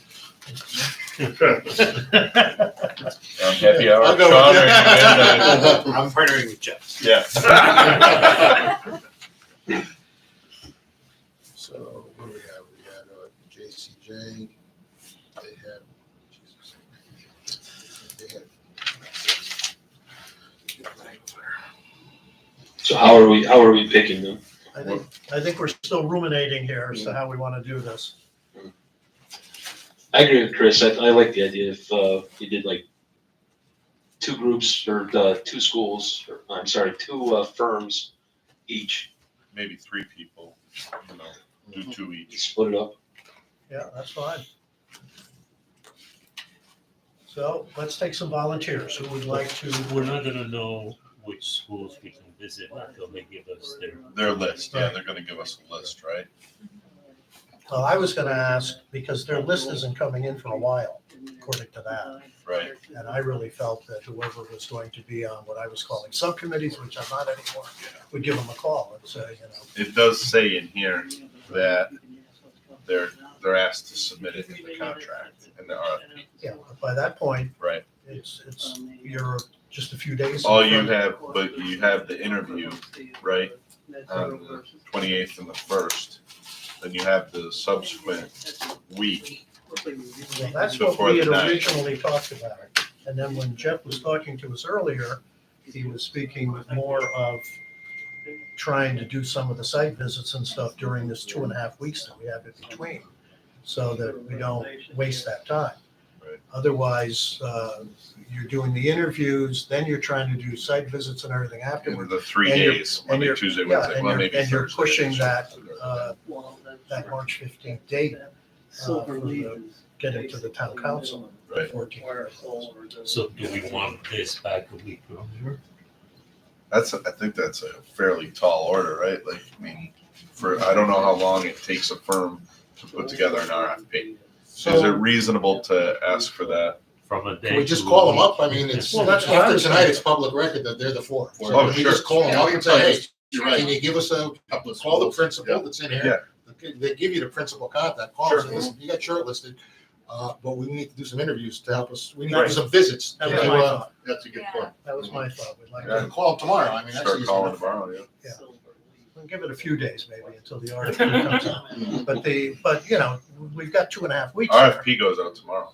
Happy hour. I'll go Sean, with are you in? I'm partnering with Jeff. Yeah. So what do we have? We had JCJ. They had. So how are we picking them? I think we're still ruminating here as to how we want to do this. I agree with Chris. I like the idea if you did like 2 groups or 2 schools, or I'm sorry, 2 firms each. Maybe 3 people, do 2 each. Split it up. Yeah, that's fine. So let's take some volunteers who would like to. We're not gonna know which schools we can visit until they give us Their list, yeah, they're gonna give us a list, right? Well, I was gonna ask, because their list isn't coming in for a while, according to that. Right. And I really felt that whoever was going to be on what I was calling subcommittees, which I'm not anymore, would give them a call and say, It does say in here that they're asked to submit it in the contract and the RFP. yeah, but by that point, Right. it's, you're just a few days. All you have, but you have the interview, right, on the 28th and the 1st. Then you have the subsequent week. Well, that's what Before we the had night. originally talked about. And then when Jeff was talking to us earlier, he was speaking more of trying to do some of the site visits and stuff during this 2.5 weeks that we have in between, so that we don't waste that time. Right. Otherwise, you're doing the interviews, then you're trying to do site visits and everything And afterwards. the 3 And you're- days, and Monday, you're- Tuesday, yeah, Wednesday, and well, you're- maybe and you're Thursday. pushing that March 15th date for getting to the town council. Right. 14th. So do we want this back a week earlier? I think that's a fairly tall order, right? I don't know how long it takes a firm to put together an RFP. Is it So reasonable to ask for that? From a day. can we just to call a them week. up? I mean, it's, Well, that's what I after was tonight, thinking. it's public record that they're the four. So Oh, can we sure. just call them Yeah, up we and can say, hey, tell You're right. can you give us a, Couple of call the schools. principal Yeah. that's in here? They give you the principal contact, call Sure. us, and listen, you got shortlisted, but we need to do some interviews to help us, we need to Right. do some visits. That You was know, my thought. That's a good Yeah. point. That was my thought. We'd like we can to call them tomorrow, I mean, that's Start easy calling enough. tomorrow, yeah. we'll give it a few days maybe until the RFP comes out. But you know, we've got 2.5 weeks here. RFP goes out tomorrow.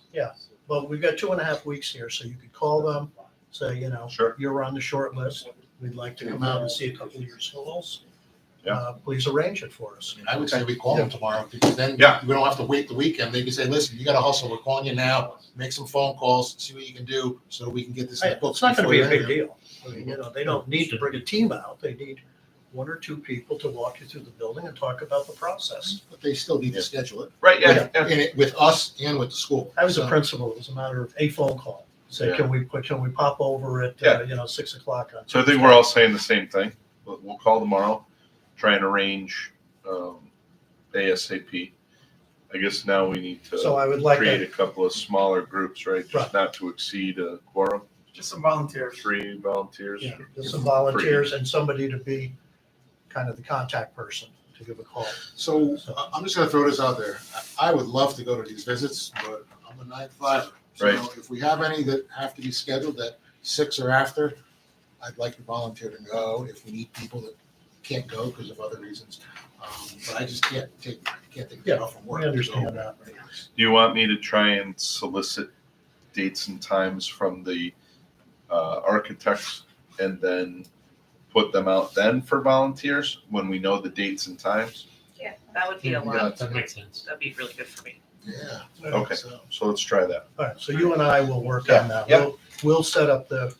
But we've got 2.5 weeks here, so you could call them, say, you know, Sure. you're on the short list. We'd like to come out and see a couple of your schools. Yeah. Please arrange it for us. I mean, I would say we call them tomorrow, because then Yeah. we don't have to wait the weekend. They can say, listen, you gotta hustle, we're calling you now, make some phone calls, see what you can do, so we can get this in the books. It's not gonna before be a your big interview. deal. I mean, you know, they don't need to bring a team out. They need 1 or 2 people to walk you through the building and talk about the process. But they still need to schedule it. Right, yeah. And it, with us and with the school. I was a So- principal. It was a matter of a phone call. Say, Yeah. can we pop over at, Yeah. you know, 6 o'clock on So I think we're all saying the same thing. We'll call tomorrow, try and arrange ASAP. I guess now we need So to I would like create to, a couple of smaller groups, right? Right. Just not to exceed a quorum, Just some volunteers. 3 volunteers. yeah, just some volunteers and somebody to be kind of the contact person to give a call. So I'm just gonna throw this out there. I would love to go to these visits, but I'm a 9 to 5. So Right. if we have any that have to be scheduled at 6 or after, I'd like to volunteer to go. If we need people that can't go because of other reasons. But I just can't take it Yeah, off from work. we understand So- that. Do you want me to try and solicit dates and times from the architects and then put them out then for volunteers when we know the dates and times? Yeah, that would be a Yeah, lot. That makes sense. That'd be really good for me. Yeah. Okay. So- So let's try that. All right, so you and I will work on that. Yeah. We'll set up the,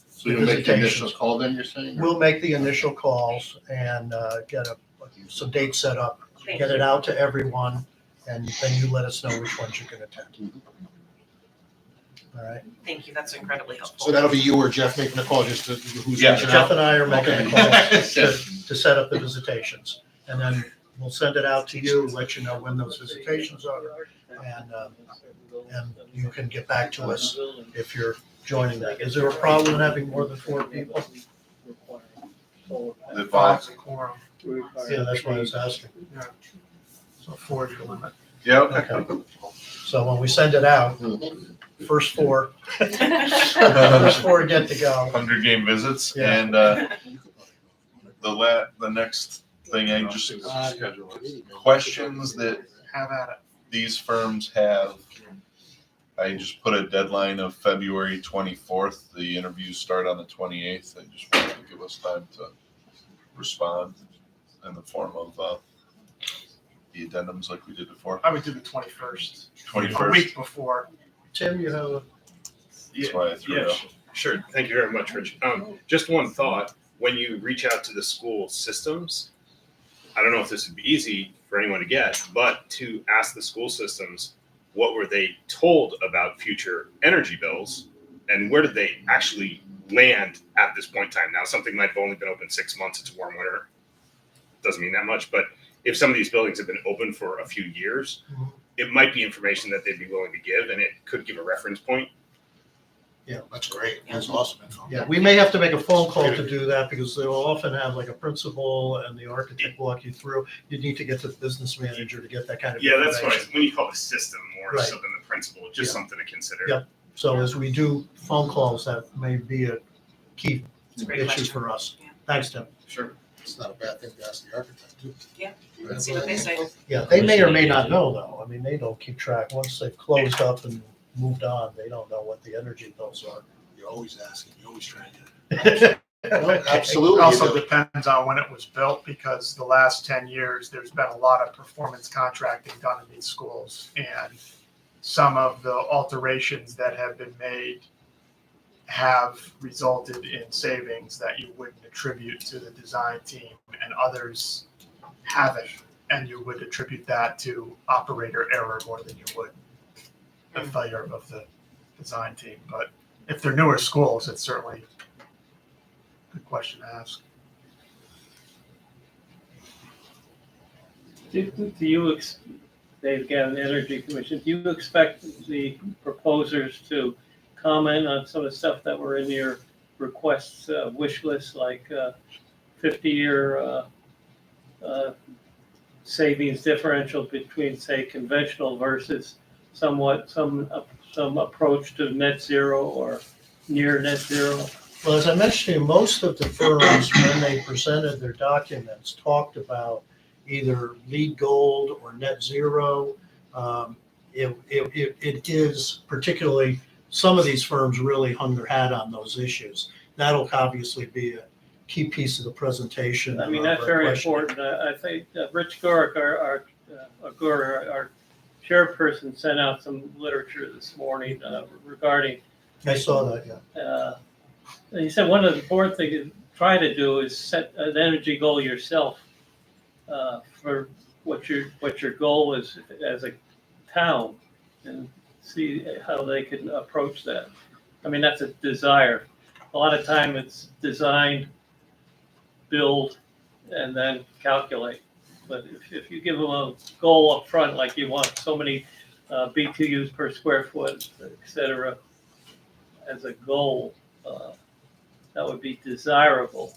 So you'll make the initial Visitations. call then, you're saying? we'll make the initial calls and get some dates set up, Thank get you. it out to everyone, and then you let us know which ones you can attend. All right? Thank you, that's incredibly helpful. So that'll be you or Jeff making the call, just to, who's Yeah, reaching Jeff out? and I are making the Okay. calls to set up the visitations. And then we'll send it out to you, let you know when those visitations are. And you can get back to us if you're joining that. Is there a problem in having more than 4 people? The Five's a quorum. Yeah, that's why I was asking. So 4 is the limit. Yeah, okay. Okay. So when we send it out, first 4, first 4 get to go. 100 game visits Yeah. and the next thing I just questions that Have at it. these firms have. I just put a deadline of February 24th. The interviews start on the 28th. I just wanted to give us time to respond in the form of the addendums like we did before. I would do the 21st. A 21st. week before. Tim, you have, That's why I threw it out. Sure. Thank you very much, Rich. Just one thought. When you reach out to the school systems, I don't know if this would be easy for anyone to get, but to ask the school systems, what were they told about future energy bills and where did they actually land at this point in time? Now, something might have only been open 6 months. It's a warm winter. Doesn't mean that much, but if some of these buildings have been open for a few years, Mhm. it might be information that they'd be willing to give, and it could give a reference point. Yeah, that's great. That's awesome info. yeah, we may have to make a phone call to do that because they'll often have like a principal and the architect walk you through. You need to get to the business manager to get that kind of Yeah, that's why information. when you call it a system more Right. so than the principal, just Yeah. something to consider. Yep. So as we do phone calls, that may be a key It's a great issue question. for us. Yeah. Thanks, Tim. Sure. It's not a bad thing to ask the architect too. Yeah. You Let's see what they say. Yeah, they may or may not know though. I mean, they don't keep track. Once they've closed up and moved on, they don't know what the energy bills are. You're always asking, you're always trying to. No, absolutely. It also you do. depends on when it was built, because the last 10 years, there's been a lot of performance contracting done in these schools. And some of the alterations that have been made have resulted in savings that you wouldn't attribute to the design team, and others haven't. And you would attribute that to operator error more than you would the failure of the design team. But if they're newer schools, it's certainly a good question to ask. Do you, Dave Gavin, Energy Commission, do you expect the proposers to comment on some of the stuff that were in your requests, wish list, like 50-year savings differential between, say, conventional versus some approach to net zero or near net zero? Well, as I mentioned to you, most of the firms, when they presented their documents, talked about either LEED Gold or net zero. It is particularly, some of these firms really hung their hat on those issues. That'll obviously be a key piece of the presentation. I mean, that's very important. I think Rich Gorick, our chairperson, sent out some literature this morning regarding. I saw that, yeah. He said one of the important things to try to do is set an energy goal yourself for what your goal is as a town, and see how they can approach that. I mean, that's a desire. A lot of time it's design, build, and then calculate. But if you give them a goal up front, like you want so many BTUs per square foot, et cetera, as a goal, that would be desirable.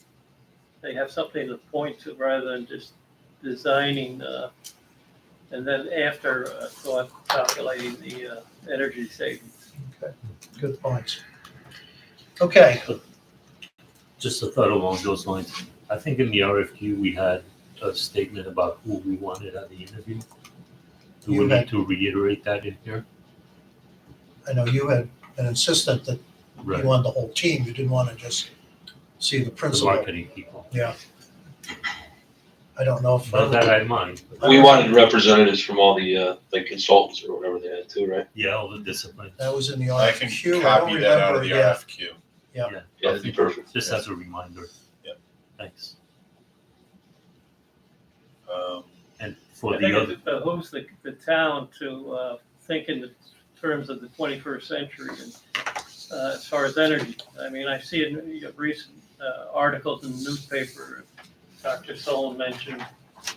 They have something to point to rather than just designing and then after calculating the energy savings. Okay, good points. Okay. Just a thought along those lines. I think in the RFQ, we had a statement about who we wanted at the interview. Do we need to reiterate that in here? I know you had been insistent that Right. you wanted the whole team. You didn't want to just see the The principal. marketing people. Yeah. I don't know if. Well, that I mind. We wanted representatives from all the like consultants or whatever they had too, right? Yeah, all the disciplines. That was in the I can RFQ. I don't copy that out of remember the yet. RFQ. Yeah. Yeah, that'd be perfect. Just as a reminder. Yep. Thanks. And for I the think other, it behooves the town to think in the terms of the 21st century and as far as energy. I mean, I see in recent articles in the newspaper, Dr. Solon mentioned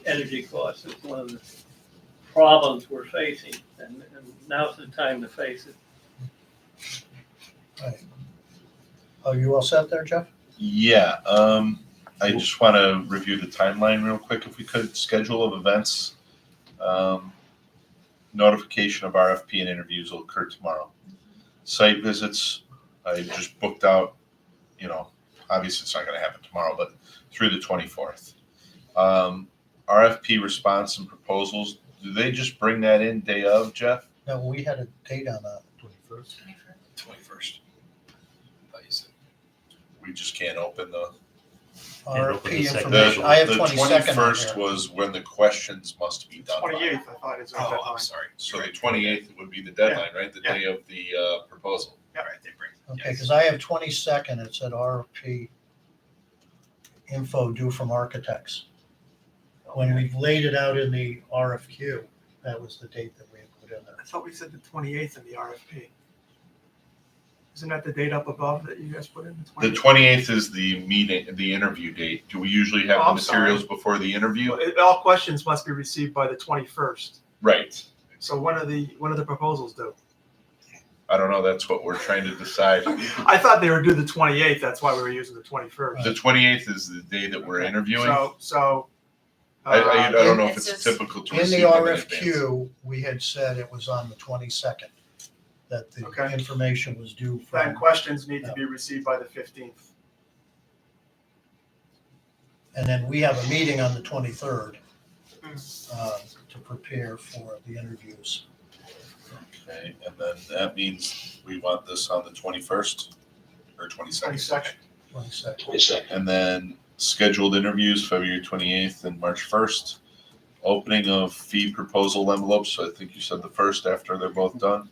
energy costs as one of the problems we're facing, and now's the time to face it. Right. Oh, you all set there, Jeff? Yeah, I just want to review the timeline real quick, if we could. Schedule of events. Notification of RFP and interviews will occur tomorrow. Site visits, I just booked out, obviously it's not going to happen tomorrow, but through the 24th. RFP response and proposals, do they just bring that in day of, Jeff? No, we had a date on that. 21st. 21st. We just can't open the. RFP second. information. I have The 22nd on 21st here. was when the questions must be done by. 28th, I thought is our Oh, deadline. I'm sorry. So the 28th would be the deadline, right? The Yeah. day of the proposal. All right, they bring. Okay, because I have 22nd, it said RFP info due from architects. When we laid it out in the RFQ, that was the date that we had put in there. I thought we said the 28th in the RFP. Isn't that the date up above that you guys put in? The 28th is the meeting, the interview date. Do we usually have Oh, the I'm sorry. materials before the interview? All questions must be received by the 21st. Right. So when are the proposals due? I don't know. That's what we're trying to decide. I thought they were due the 28th. That's why we were using the 21st. The 28th is the day that we're interviewing. So. I don't know if It's it's just- typical to In receive the them in advance. RFQ, we had said it was on the 22nd, that the Okay. information was due Then from, questions need to be received by the 15th. and then we have a meeting on the 23rd to prepare for the interviews. Okay, and then that means we want this on the 21st or 22nd. 22nd. 22nd. 22nd. And then scheduled interviews, February 28th and March 1st. Opening of fee proposal envelopes, so I think you said the first after they're both done.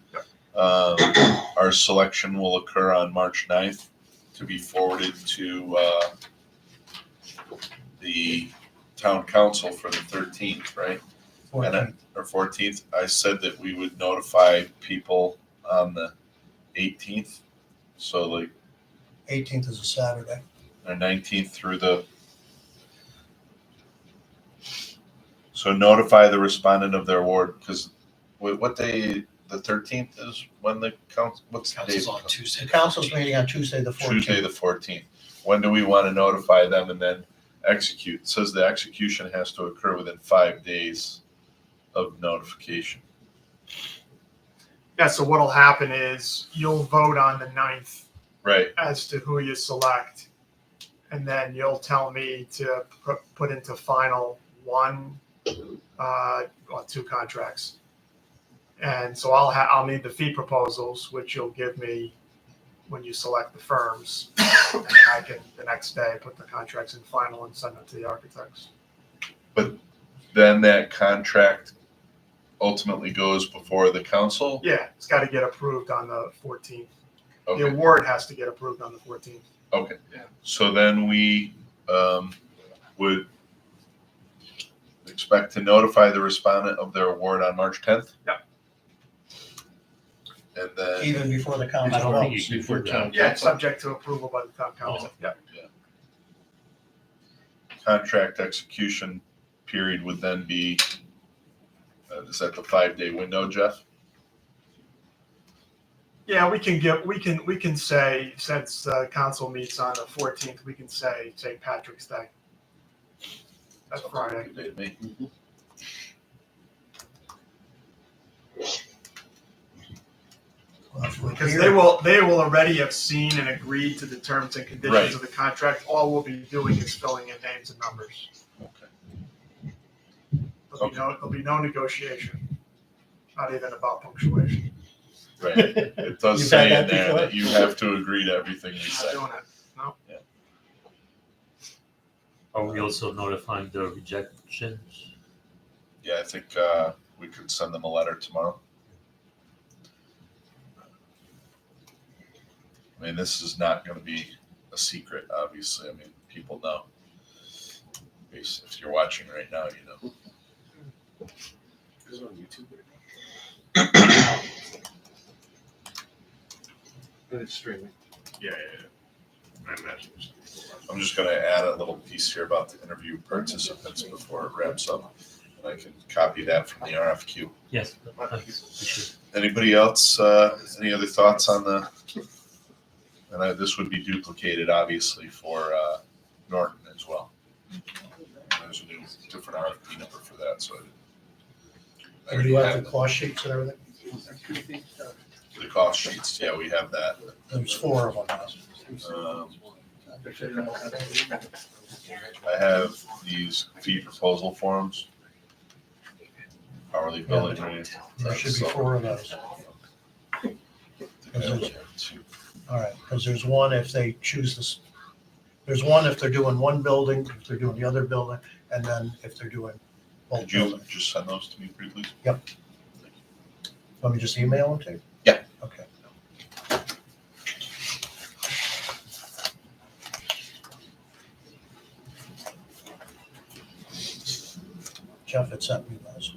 Our selection will occur on March 9th to be forwarded to the town council for the 13th, right? 14th. Or 14th. I said that we would notify people on the 18th. So like 18th is a Saturday. the 19th through the, So notify the respondent of their award, because what day, the 13th is when the council, what's the date? on Tuesday. The council's meeting on Tuesday, the 14th. Tuesday, the 14th. When do we want to notify them and then execute? It says the execution has to occur within 5 days of notification. Yeah, so what'll happen is you'll vote on the 9th Right. as to who you select. And then you'll tell me to put into final one, or 2 contracts. And so I'll need the fee proposals, which you'll give me when you select the firms. And I can, the next day, put the contracts in final and send them to the architects. But then that contract ultimately goes before the council? Yeah, it's got to get approved on the 14th. The Okay, award has to get approved on the 14th. okay. So then we would expect to notify the respondent of their award on March 10th? Yep. And then, Even before the I council don't think votes. you Before can do town that. Yeah, council. subject to approval by the town council. Yeah. contract execution period would then be, is that the 5-day window, Jeff? Yeah, we can say, since council meets on the 14th, we can say St. Patrick's Day. That's Sounds like a Friday. good day to me. Well, if we're Because here- they will already have seen and agreed to the terms and Right. conditions of the contract. All we'll be doing is filling in names and numbers. Okay. There'll be no negotiation, not even about punctuation. Right. It does You've say had in that there before? that you have to agree to everything we Not say. doing it. No. Are we also notifying the rejections? Yeah, I think we could send them a letter tomorrow. I mean, this is not going to be a secret, obviously. I mean, people know. If you're watching right now, you know. Is it on YouTube right now? It's streaming. Yeah. I imagine. I'm just going to add a little piece here about the interview participants before it wraps up. And I can copy that from the RFQ. Yes, thanks. We should. Anybody else, any other thoughts on the, and this would be duplicated, obviously, for Norton as well. There's a new, different RFP number for that, so. Do you have the cost sheets and everything? The cost sheets, yeah, we have that. There's 4 of them. I have these fee proposal forms. Hourly billing rate. There should be 4 of those. All right, because there's one if they choose this, there's one if they're doing one building, if they're doing the other building, and then if they're doing both Could you buildings. just send those to me, pretty please? Let me just email them to you? Yeah. Okay. Jeff had sent me those.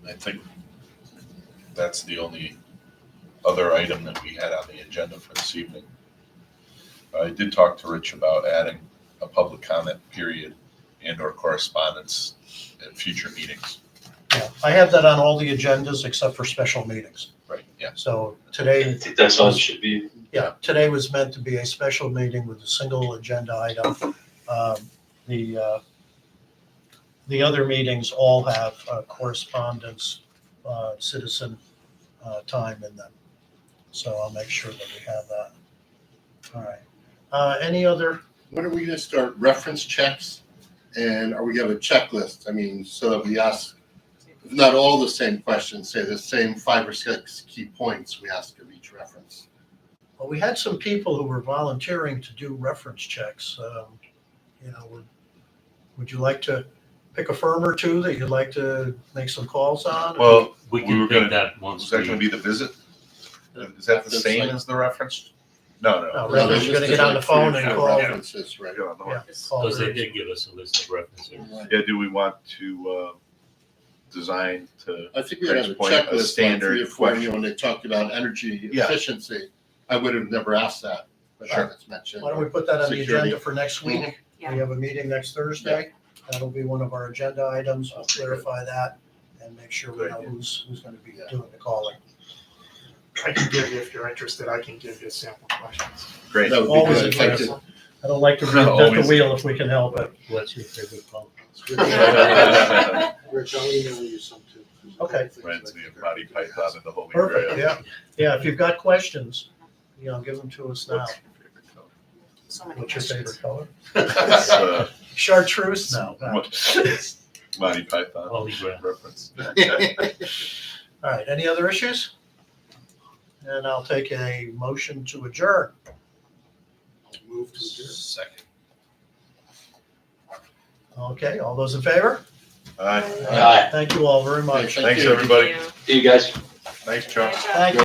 I think that's the only other item that we had on the agenda for this evening. I did talk to Rich about adding a public comment period and or correspondence at future meetings. Yeah, I have that on all the agendas except for special meetings. Right, yeah. So I today, think that's all it should be. yeah, today was meant to be a special meeting with a single agenda item. The other meetings all have correspondence, citizen time in them. So I'll make sure that we have that. All right. Any other, When are we gonna start reference checks? And are we gonna have a checklist? I mean, so that we ask, if not all the same questions, say the same 5 or 6 key points we ask of each reference. well, we had some people who were volunteering to do reference checks. Would you like to pick a firm or two that you'd like to make some calls on? Well, We we can were take gonna, that once. is that gonna be the visit? Is that the same as the reference? No. No, reference, you're gonna get on the phone and call. References, right? Yeah, call Because they her. did give us a list of references. Yeah, do we want to designed to. I think we had a Craig's point, a checklist like standard 3 or 4 question. when they talked about energy Yeah. efficiency. I would have never asked that, but Sure. it's mentioned. Why don't we put that on the Security. agenda for next week? Yeah. We have a meeting next Thursday. That'll be one of our agenda items. We'll clarify that and make sure we know who's gonna be doing the calling. I can give you, if you're interested, I can give you sample questions. Great. That would be Always good. Thank interested. you. I don't like to reinvent the Always. wheel if we can help it. What's your favorite color? Rich, I'll email you some too. Okay. Reminds me of Monty Python and the Holy Perfect, Grail. yeah. Yeah, if you've got questions, give them to us now. So many What's your questions. favorite color? It's, Chartreuse? No. Monty Python Holy Grail. reference. All right, any other issues? And I'll take a motion to adjourn. Move to adjourn. Second. Okay, all those in favor? All right. Aye. Thank you all very much. Thank Thanks, you. everybody. Thank you. See you guys. Thanks, Chuck. Thank you.